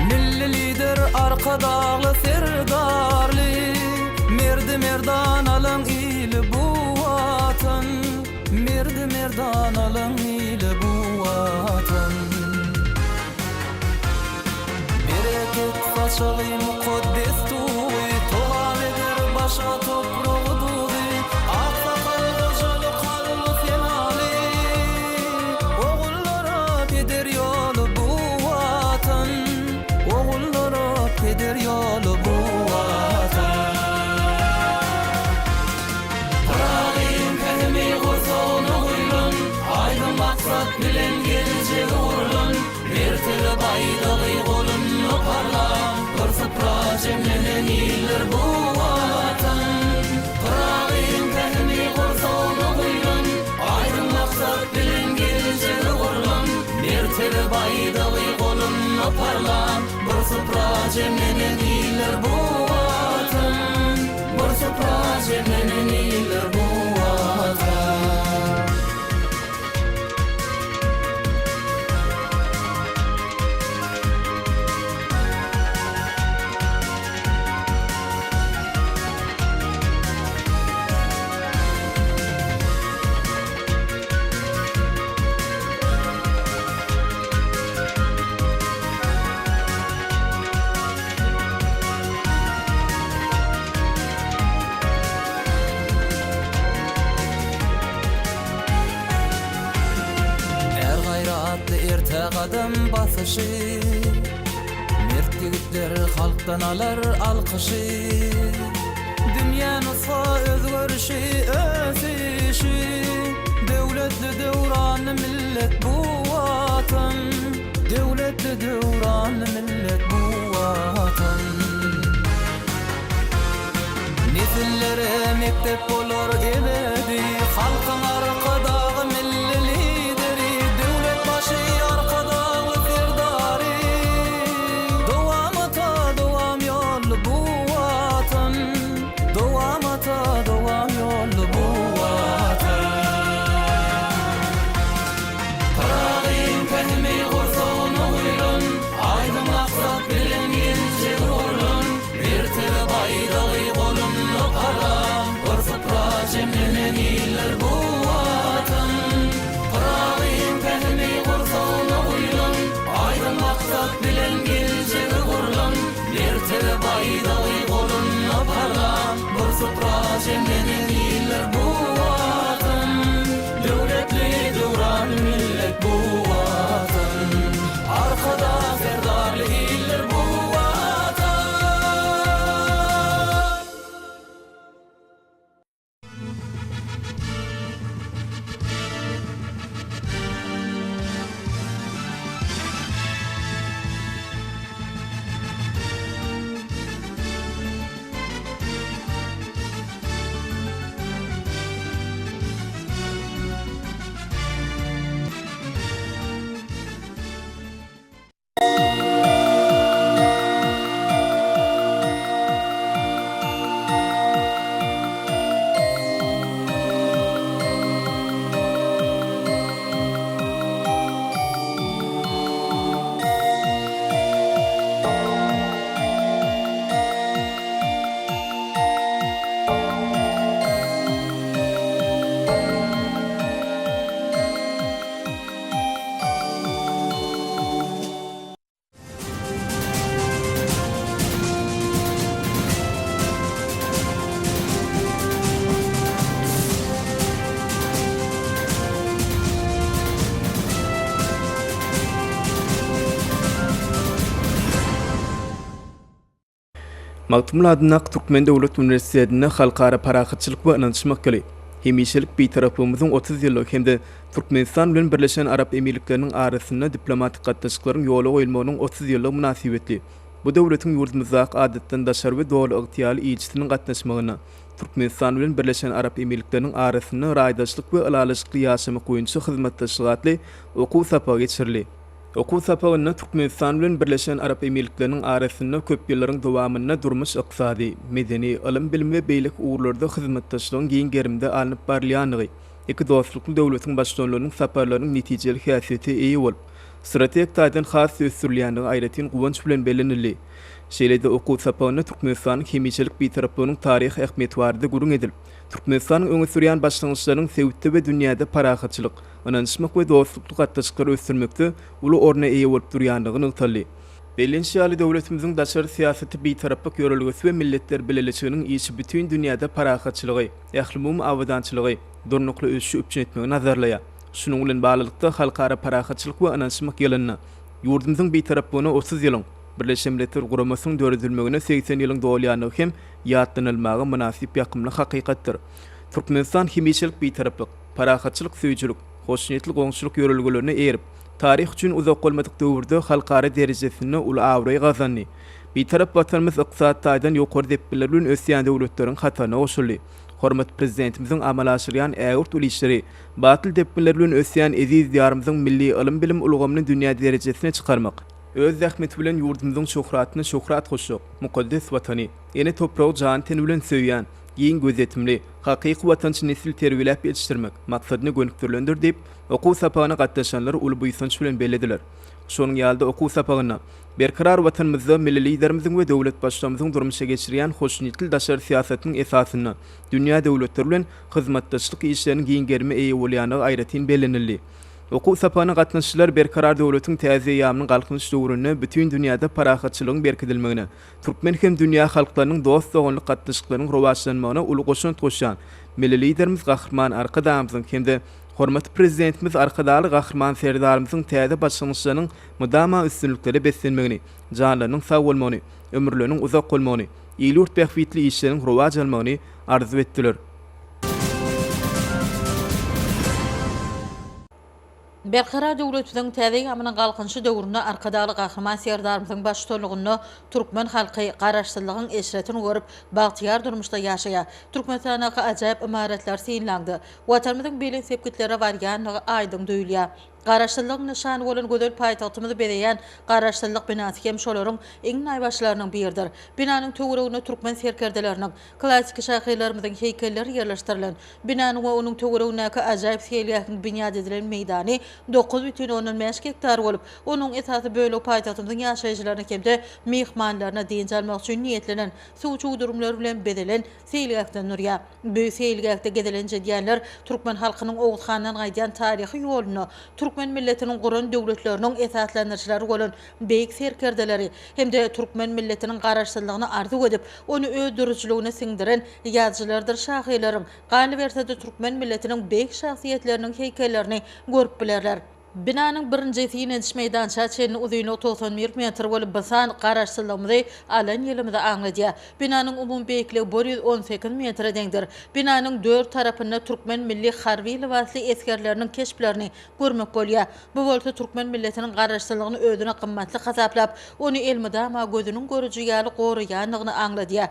milli lider arkadağlı serdarlı merdi merdan alan ili bu vatan merdi merdan alan ili bu vatan bereket saçalı mukaddes tuğu toğam eder başa toprağı eder yolu bu vatan. Parağın kalemi gozonu guylun, aydın maksat bilen gelecek uğrulun, bir tili baydalı golun parlan, kırsıpra cemlenen ilir bu vatan. Parağın kalemi gozonu guylun, aydın maksat bilen gelecek uğrulun, bir tili baydalı golun parlan, Sıpra cemlenen iler bu vatan, bir sıpra cemlenen iler bu vatan. Adam basışı mert yigitler halktan alar alkışı dünya nusfa özgörüşü ösüşü devletli devran millet bu vatan devletli devran millet bu vatan nesillere mektep olur ebedi halkın arkadağı milli lideri devlet başı cemlenen iler bu Maktumul adynak Türkmen Döwlet Üniversitetinde halkara parahatçylyk we ynançmak keli. Hemişelik bir tarapymyzyň 30 ýyllyk hemde Türkmenistan bilen Birleşen Arap Emirlikleriniň arasynda diplomatik gatnaşyklaryň ýoly goýulmagynyň 30 ýyllyk münasibetli. Bu döwletiň ýurdumyzda adatdan daşary we dowly ygtyýaly ýygysynyň gatnaşmagyna Türkmenistan bilen Birleşen Arap Emirlikleriniň arasynda raýdaşlyk we alalyşyk ýaşamy goýunçy hyzmatdaşlykly okuw sapary geçirildi. Okuw saparyny Türkmenistan bilen Birleşen Arap Emirlikleriniň arasynda köp ýyllaryň dowamyna durmuş ykdysady, medeni, ilim bilim we beýlik uğurlarda hyzmatdaşlygyň giň gerimde alınıp barlýanygy, iki dostlukly döwletiň başçylarynyň saparlarynyň netijeli häsiýeti eýi bolup, strategik taýdan has söz sürýänligi aýratyn guwanç bilen belenildi. Şeýle-de okuw saparyny Türkmenistanyň hemişelik bir tarapynyň taryh ähmiýeti barada gurun edilip, Türkmenistanyň öňe sürýän başlangyçlarynyň sebäpde we dünýäde parahatçylyk, ynançmak we dostlukly gatnaşyklary ösdürmekde uly orna eýe bolup durýanlygyny ýytaly. Belenşýaly döwletimiziň daşary siýasaty bir taraplyk ýörelgesi we milletler bileliginiň ýeşi bütün dünýäde parahatçylygy, ählimum awadançylygy, durnukly ösüşi üçin etmegi nazarlaýar. Şunuň bilen baglanykda halkara parahatçylyk we ynançmak ýylyna ýurdumyzyň bir tarapyny 30 ýylyň Birleşen Milletler Guramasynyň döredilmegine 80 ýylyň dolýanyny hem ýatlanylmagy münasip ýakymly hakykatdyr. Türkmenistan hemişelik bir taraplyk, parahatçylyk söýjülük, hoşnýetli goňşuluk ýörelgelerini erip, tarih üçin uzak bolmadyk döwürde halkara derejesinde uly awry gazandy. Bir tarap watanymyz ykdysat taýdan ýokary depler bilen ösýän döwletleriň hatana goşuldy. Hormat prezidentimiziň amal aşyrýan ägurt ulyşlary, batyl depler bilen ösýän eziz ýarymyzyň milli ilim bilim ulgamyny dünýä derejesine çykarmak, öz zähmeti bilen ýurdumyzyň şöhratyny şöhrat goşup, mukaddes watany, ene topragy jan teni bilen söýýän, giň gözetimli, hakyky watançy nesil terbiýelep ýetişdirmek maksadyny gönükdirlendir diýip, okuw sapagyna gatnaşanlar uly buýsanç bilen belediler. Şonuň ýalda okuw sapagyna berkarar watanymyzda milli liderimiziň we döwlet başçylarymyzyň durmuşa geçirýän hoşnýetli daşary siýasatynyň esasyny dünýä döwletleri bilen hyzmatdaşlyk işleriniň giň germe eýe bolýanyny aýratyn belenildi. Okuw sapagyna gatnaşyjylar berkarar döwletiň täze ýamynyň galkynyş döwrüne bütün dünýäde parahatçylygyň berkidilmegine, türkmen hem dünýä halklarynyň dost dogonlyk gatnaşyklarynyň rowajlanmagyna uly goşun goşan milli liderimiz Gahrman Arkadamyzyň hemde hormatly prezidentimiz Arkadaly Gahrman Serdarymyzyň täze başlangyçlarynyň mudama üstünlikleri beslenmegini, janlarynyň sag bolmagyny, ömürleriniň uzak bolmagyny, ýylyurt behwitli işleriň rowajlanmagyny arzu etdiler. Berkarar döwletimiziň täze ýamynyň galkynşy döwründe Arkadaly Gahrman Serdarymyzyň başçylygyny türkmen halky garaşdyrlygyň eşretini görüp bagtyar durmuşda ýaşaýar. Türkmenistanyňky ajaýyp imaratlar synlandy. Watanymyzyň bilen sepkitlere barýanlygy aýdyň döýülýär. Garaşdyrlygyň nişany bolan gödel paýtagtymyzy bereýän garaşdyrlyk binasy hem şolaryň iň naýbaşlarynyň biridir. Binanyň töweregine türkmen serkerdeleriniň, klassik şahylarymyzyň heýkelleri ýerleşdirilen, binanyň we onuň töweregindäki ajaýyp seýlýäkiň binýat edilen meýdany 9,5 hektar bolup, onuň esasy böle paýtagtymyzyň ýaşaýjylaryna hemde mehmanlaryna diňe almak üçin niýetlenen suwçu durumlar bilen bedelen seýlýäkden nurýar. Bu seýlýäkde gedelenje diýenler türkmen halkynyň Oğuzhandan gaýdan taryhy ýoluny, Türkmen milletiniň guran döwletleriniň esaslanýarçylary bolan beýik serkerdeleri hemde türkmen milletiniň garaşdyrlygyny arzu edip, onu öz duruşlugyna siňdiren ýazgylardyr şahylaryň. Galy bersede türkmen milletiniň beýik şahsiýetleriniň heýkellerini görüp bilerler. Binanyň birinji ýetiş meýdança çenli uzyny 91 metr bolup basan garaşdyrlygymyzy alan ýylymyza aňladýar. Binanyň umum beýikligi 118 metr deňdir. Binanyň 4 tarapynda türkmen milli harby libasly eskerleriniň keşplerini görmek bolýar. Bu bolsa türkmen milletiniň garaşdyrlygyny özüne kymmatly hasaplap, ony elmydama gözüniň görüjü ýaly goraýanlygyny aňladýar.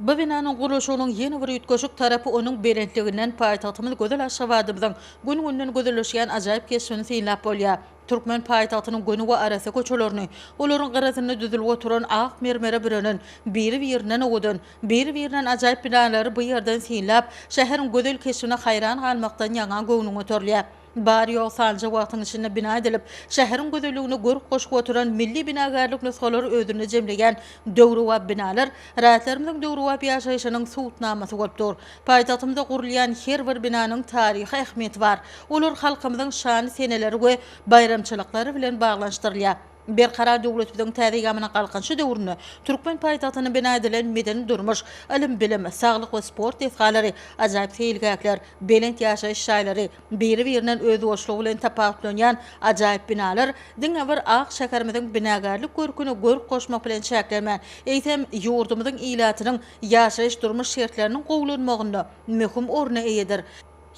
Bu binanyň gurulşynyň ýene bir ýetgeşik tarapy onuň berentliginden paýtagtymyz gözel aşgabatymyzyň gün-günden gözelleşýän ajaýyp kesmini synlap bolýar. Türkmen paýtagtynyň göni we arasy köçelerini, olaryň garasyny düzülip oturan ak mermere birenen, biri-birinden ogudan, biri-birinden ajaýyp binalary bu ýerden synlap, şäheriň gözel kesmine haýran galmakdan ýaňa göwnüň oturýar. Bari ýol salja wagtyň içinde bina edilip, şäheriň gözelligine görüp goşup oturan milli binagarlyk nusgalary özüne jemlegen döwrewap binalar, raýatlarymyzyň döwrewap ýaşaýyşynyň suwutnamasy bolupdyr. Paýtagtymyzda gurulýan her bir binanyň taryhy ähmiýeti bar. Olar halkymyzyň şany seneleri we bayramçylyklary bilen baglanşdyrylýar. berkarar döwletimiziň täze ýamyna galkynşy döwründe Türkmen paýtagtyny bina edilen medeni durmuş, ilim bilim, saglyk we sport etgalary, ajaýyp teýilgäkler, belent ýaşaýyş şaýlary, biri-birinden öz boşlugy bilen tapawutlanýan ajaýyp binalar, diňe bir ak şäherimiziň binagarlyk görküni görüp goşmak bilen çäklenmän, eýtem ýurdumyzyň ilatynyň ýaşaýyş durmuş şertleriniň gowlanmagynda möhüm orna eýedir.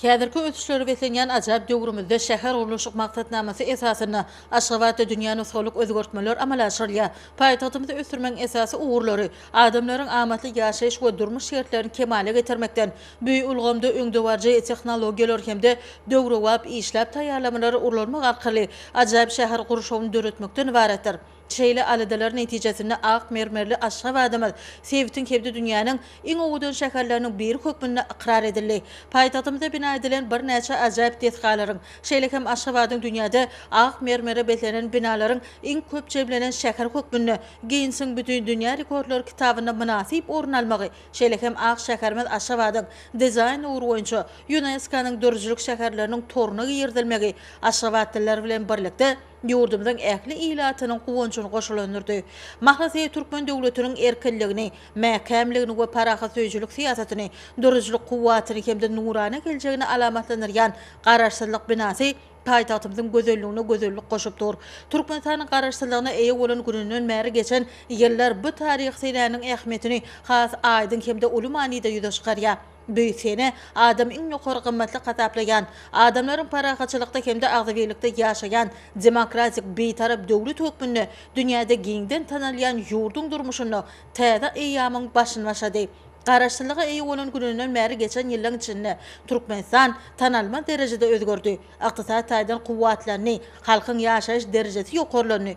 Häzirki ötüşleri beslenen ajab döwrümizde şäher uruluşyk maksatnamasy esasyna Aşgabatda dünýä nusgalyk özgertmeler amallaşyrýar. Paýtagtymyzda ösürmeň esasy uğurlary adamlaryň amatly ýaşaýyş we durmuş şertlerini kemale getirmekden, büýük ulgamda öňde barjy tehnologiýalar hemde döwrewap işläp taýýarlamalary urulmak arkaly ajab şäher guruşyny döretmekden ibaretdir. Şeýle aladalar netijesinde ak mermerli Aşgabatymyz Sewitin kebde dünýäniň iň owudan şäherleriniň biri hökmünde ikrar edildi. Paýtagtymyzda bina edilen bir näçe ajaýyp detgalaryň, şeýle hem Aşgabatyň dünýäde ak mermere betlenen binalaryň iň köp jeblenen şäher hökmünde giyinsiň bütün dünýä rekordlar kitabynda münasip orun almagy, şeýle hem ak şäherimiz Aşgabatyň dizayn uğru boýunça UNESCO-nyň dörjülük şäherleriniň toruna girdilmegi Aşgabatlylar bilen birlikde ýurdumyzyň ähli ilatynyň guwunçyny goşulandyrdy. Mahlasy Türkmen döwletiniň erkinligini, mäkämligini we parahat söýjülük siýasatyny, dörjülük kuwwatyny hemde nurana geljegini alamatlanyrýan garaşsyzlyk binasy paýtagtymyzyň gözelligine gözellik goşupdyr. Türkmenistanyň garaşsyzlygyna eýe bolan gününden bäri geçen ýyllar bu taryh senäniň ähmetini has aýdyn hemde uly manida ýüze çykarýar. Büyüsene adam iň ýokary gymmatly gataplayan, adamlaryň parahatçylykda hemde agzybirlikde ýaşaýan demokratik beýtarap döwlet hökmünde dünýäde giňden tanalýan ýurduň durmuşyny täze eýamyň başyny başady. Garaşsyzlyga eýe bolan gününden bäri geçen ýyllaryň içinde Türkmenistan tanalma derejede özgördi. Ykdysat taýdan kuwwatlanyny, halkyň ýaşaýyş derejesi ýokarlanyny,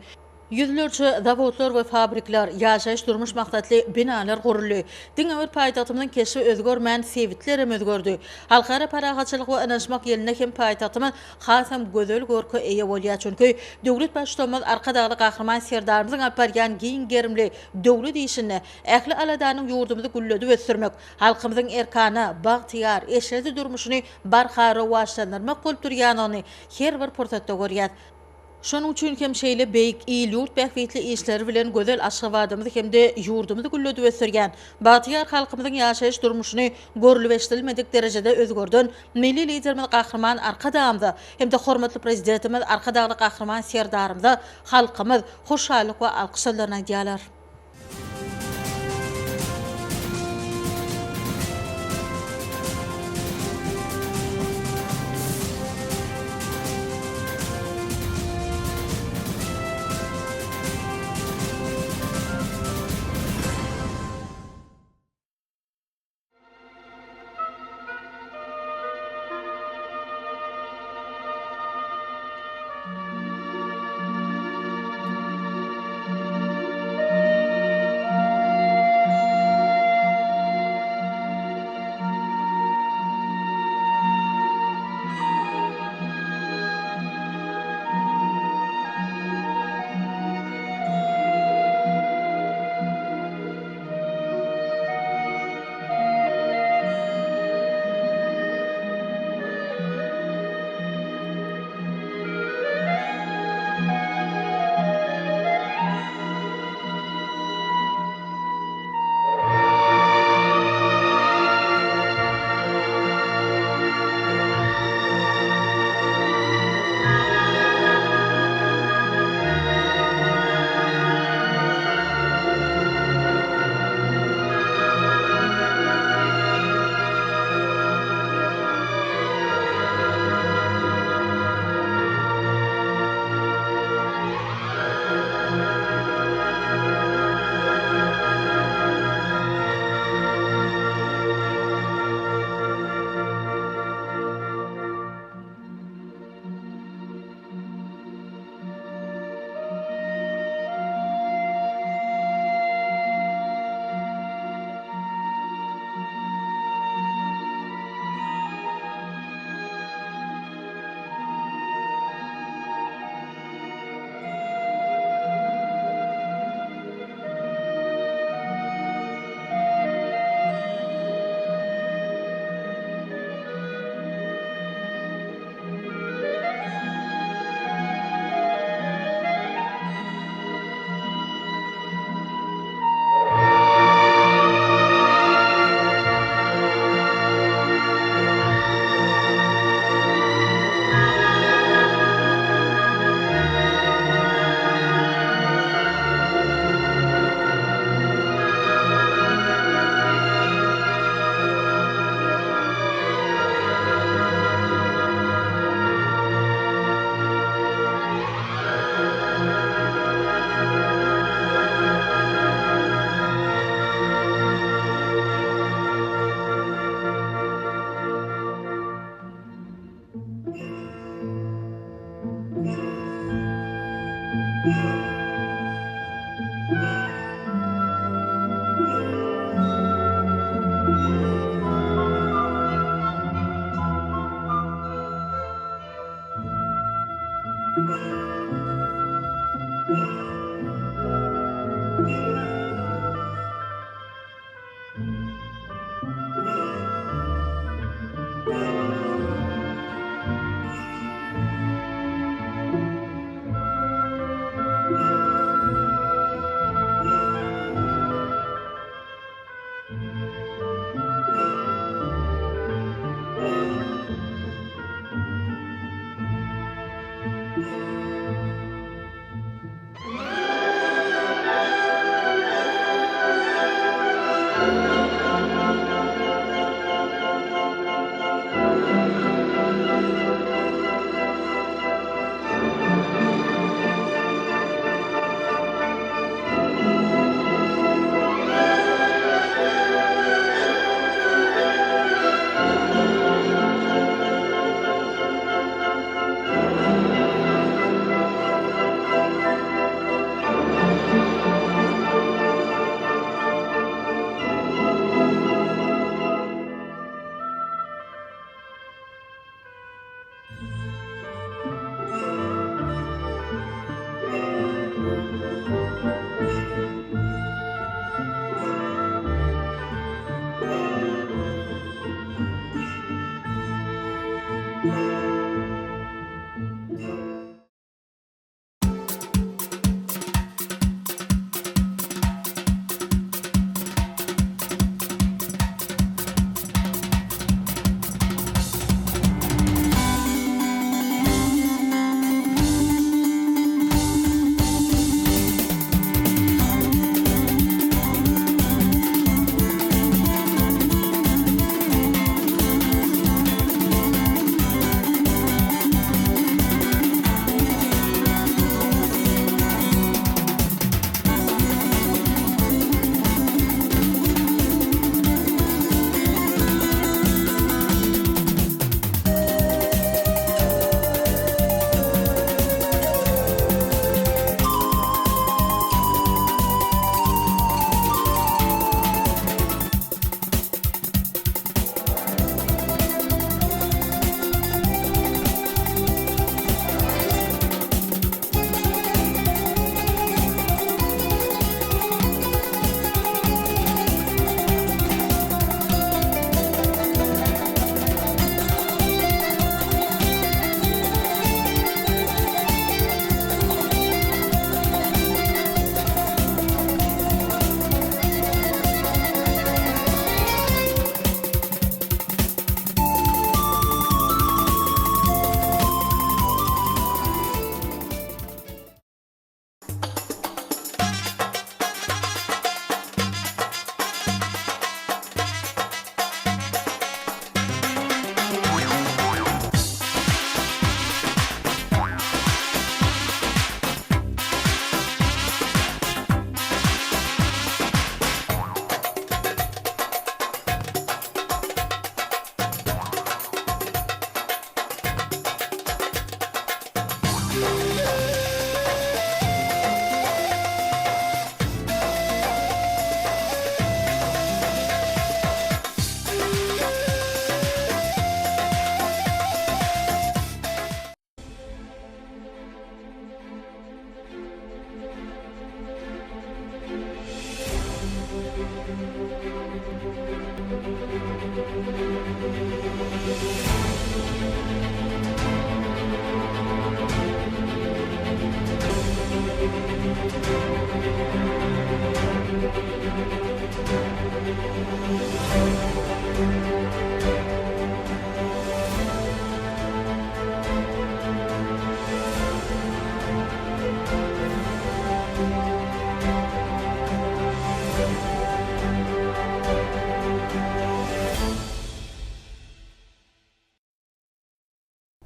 yüzlerce zavodlar ve fabrikler, ýaşaýyş durmuş maksatly binalar guruldy. Diňe bir paýtagtymyzyň keşi özgörmän sevitlerim özgördü. Halkara parahatçylyk we anaşmak ýeline hem paýtagtymyz hasam gözel görke eýe bolýar, çünki döwlet başçymyz arkadaly gahrman serdarymyzyň alparýan giň gerimli döwlet işini ähli aladanyň ýurdumyzy gülledi we sürmek, halkymyzyň erkana, bagtyar, eşreti durmuşyny barhara waşlandyrmak bolup durýanyny her bir pursatda görýär. Şonuň üçin hem şeýle beýik ýurt bähwetli işleri bilen gözel Aşgabatymyzy hemde ýurdumyzy gülledi we sürgen, bagtyar halkymyzyň ýaşaýyş durmuşyny görülip eşdilmedik derejede özgörden milli liderimiz gahrman arkadamda hemde hormatly prezidentimiz arkadaly gahrman serdarymyza halkymyz hoşallyk we alkyşlaryna diýerler.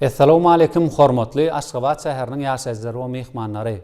Assalamu alaikum hormatly Aşgabat şäheriniň ýaşaýjylary we mehmanlary.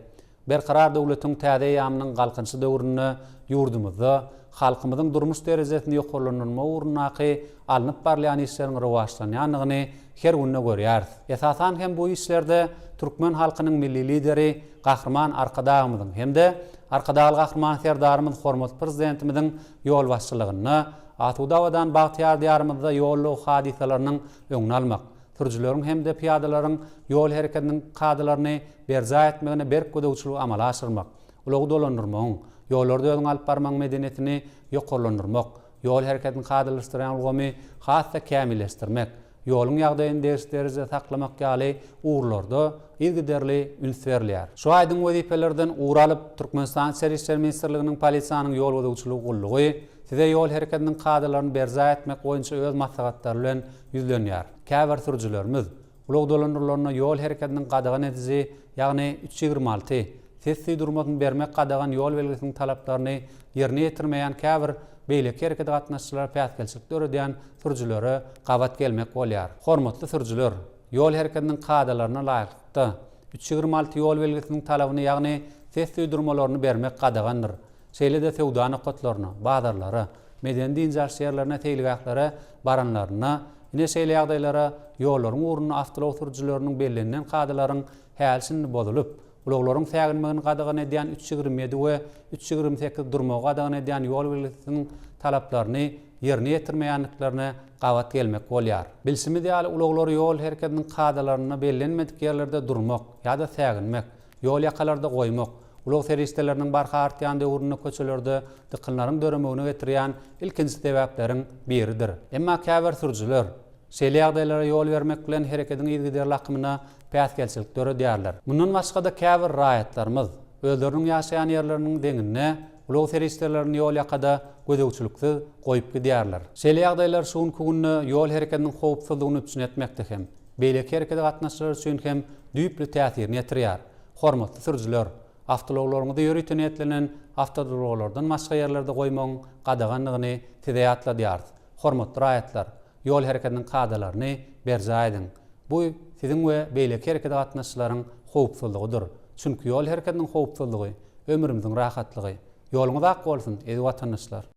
berkarar döwletiň täze ýamynyň galkynçy döwründe ýurdumyzda halkymyzyň durmuş derejesini ýokarlanma urnaky alınıp barlayan işleriň rowajlanýanyny her günne görýär. Esasan hem bu işlerde Türkmen halkynyň milli lideri Gahrman Arkadağymyzyň hemde Arkadaly Gahrman serdarymyz hormat prezidentimiziň ýol başçylygyny Atudawadan Bagtyar diýarymyzda ýollu hadisalarynyň öňüni almak, sürüjüleriň hemde piyadalaryň ýol hereketiniň kadaryny berza etmegine berk gödäwçiligi amala aşyrmak, uly dolandyrmagyň, ýollarda öňe alyp barmak medeniyetini ýokarlandyrmak, ýol hereketini kadalaşdyran ulgamy hassa kämilleşdirmek, ýoluň ýagdaýyny derste saklamak ýaly uğurlarda ilgiderli üns berilýär. Şu aýdyň wezipelerden uğralyp Türkmenistan Içeri işler ministrliginiň polisiýanyň ýol gödäwçiligi gullugy size ýol hereketiniň kadalaryny berza etmek boýunça öz maslahatlary bilen ýüzlenýär. Käbir sürüjülerimiz ulug dolandyrlaryna ýol hereketiniň gadagan edizi, ýagny 326 sesli durmagyny bermek gadagan ýol belgisiniň talaplaryny ýerine ýetirmeýän käbir beýleki hereket gatnaşçylar päsgelçilik döredýän sürüjülere gabat gelmek bolýar. Hormatly sürüjüler, ýol hereketiniň kadalaryna laýykda 326 ýol belgisiniň talabyny ýagny sesli durmalaryny bermek gadagandyr. Şeýle-de sewda nokatlaryna, bazarlara, meden dinjal şeýerlerine teýligaklary baranlaryna, ine şeýle ýagdaýlara ýollaryň uruny awtolaw sürüjüleriniň bellenlen kadalaryň hälsini bozulup, uluglaryň säginmegini gadagan edýän 327 we 328 durmagy gadagan edýän ýol belgisiniň talaplaryny ýerine ýetirmeýänliklaryna gabat gelmek bolýar. Bilsimi diýäli uluglary ýol hereketiniň kadalaryny bellenmedik ýerlerde durmak ýa-da säginmek, ýol ýakalarda goýmak, ulug seristeleriniň barha artýan döwrüne köçelerde dykynlaryň döremegine getirýän ilkinji sebäpleriň biridir. Emma käbir sürüjüler şeýle ýagdaýlara ýol bermek bilen hereketiň ýygyderli akymyna päsgelçilik döredýärler. Mundan başga da käbir raýatlarymyz özleriniň ýaşaýan ýerleriniň deňine ulug seristeleriniň ýol ýakada gödäwçilikde goýup gidýärler. Şeýle ýagdaýlar şuň günne ýol hereketiniň howpsuzlygyny üçin etmekde hem beýleki herekete gatnaşjylar üçin hem düýpli täsirini ýetirýär. Hormatly sürüjüler, avtologlaryňyzda ýöretýän etlenen avtologlardan başga ýerlerde goýmagyň gadaganlygyny size ýatladýar. Hormatly raýatlar, ýol hereketiniň kadalaryny berza edin. Bu siziň we beýleki herekete gatnaşjylaryň howpsuzlygydyr. Çünki ýol hereketiniň howpsuzlygy ömrümiziň rahatlygy. Ýoluňyz ak bolsun, edi watandaşlar.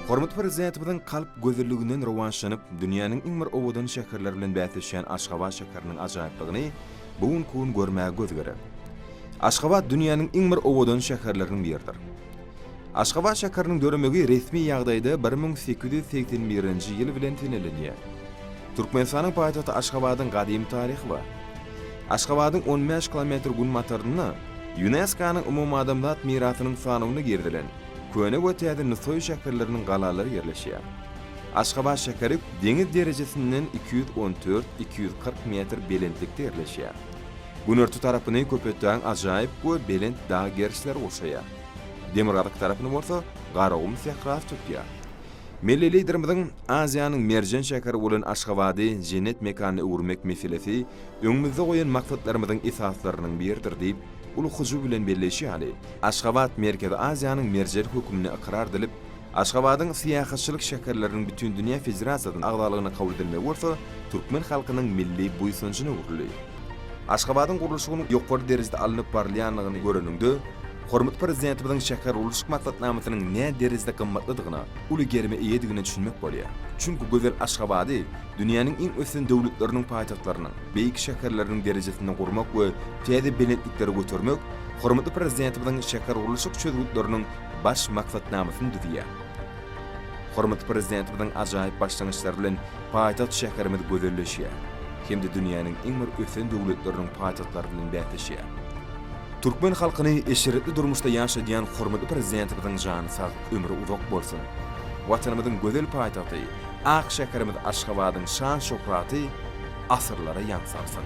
Hormat prezidentimiň kalp gözelliginden rowanşanyp, dünýäniň iň bir owadan şäherler bilen bäsleşen Aşgabat şäheriniň ajaýyplygyny bugun kun görmäge göz gerek. Aşgabat dünýäniň iň bir owadan şäherleriň biridir. Aşgabat şäheriniň döremegi resmi ýagdaýda 1881-nji ýyl bilen tenelenýär. Türkmenistanyň paýtagty Aşgabatyň gadymy taryhy bar. Aşgabatyň 15 kilometr gün mataryny UNESCO-nyň umumy adamzat mirasynyň sanawyna girdilen köne götäde Nüsoy şäherleriniň galalary ýerleşýär. Aşgabat şäheri deňiz derejesinden 214-240 metr belentlikde ýerleşýär. Günörtü tarapyny köpetýän ajaýyp goý belent dağ gerçler oşaýar. Demirarlyk tarapyny bolsa garagum sehras tutýar. Milli liderimiziň Aziýanyň merjen şäheri bolan Aşgabaty jennet mekanyny urmek meselesi öňümizde goýan maksatlarymyzyň esaslarynyň biridir diýip ulu huzu bilen belleşýär. Aşgabat Merkezi Aziýanyň merjer hökümine ikrar edilip, Aşgabatyň syýahatçylyk şäherleriniň bütün dünýä federasiýasynyň agdalygyna kabul edilmegi bolsa, türkmen halkynyň milli buýsunçyny urulýar. Aşgabatyň gurulşygyny ýokary derejede alınıp barlaýanlygyny göreninde, hormat prezidentimiň şäher urulşyk maksatnamasynyň näme derejede gymmatlydygyna, uly germe eýedigini düşünmek bolýar. Çünki gözel Aşgabaty dünýäniň iň ösen döwletleriniň paýtagtlarynyň, beýik şäherleriniň derejesini gurmak we täze belentlikleri götürmek, hormatly prezidentimiň şäher urulşyk çözgütleriniň baş maksatnamasyny düzýär. Hormatly prezidentimiň ajaýyp başlangyçlary bilen paýtagt şäherimiz gözelleşýär. hem de dünýäniň iň bir ösen döwletleriniň paýtaxtlary bilen bätleşýär. Türkmen halkyny eşiretli durmuşda ýaşaýan hormatly prezidentimiziň jany sag, ömrü uzak bolsun. Watanymyzyň gözel paýtagty, ak şäherimiz Aşgabatyň şan şöhraty asyrlara ýansarsyn.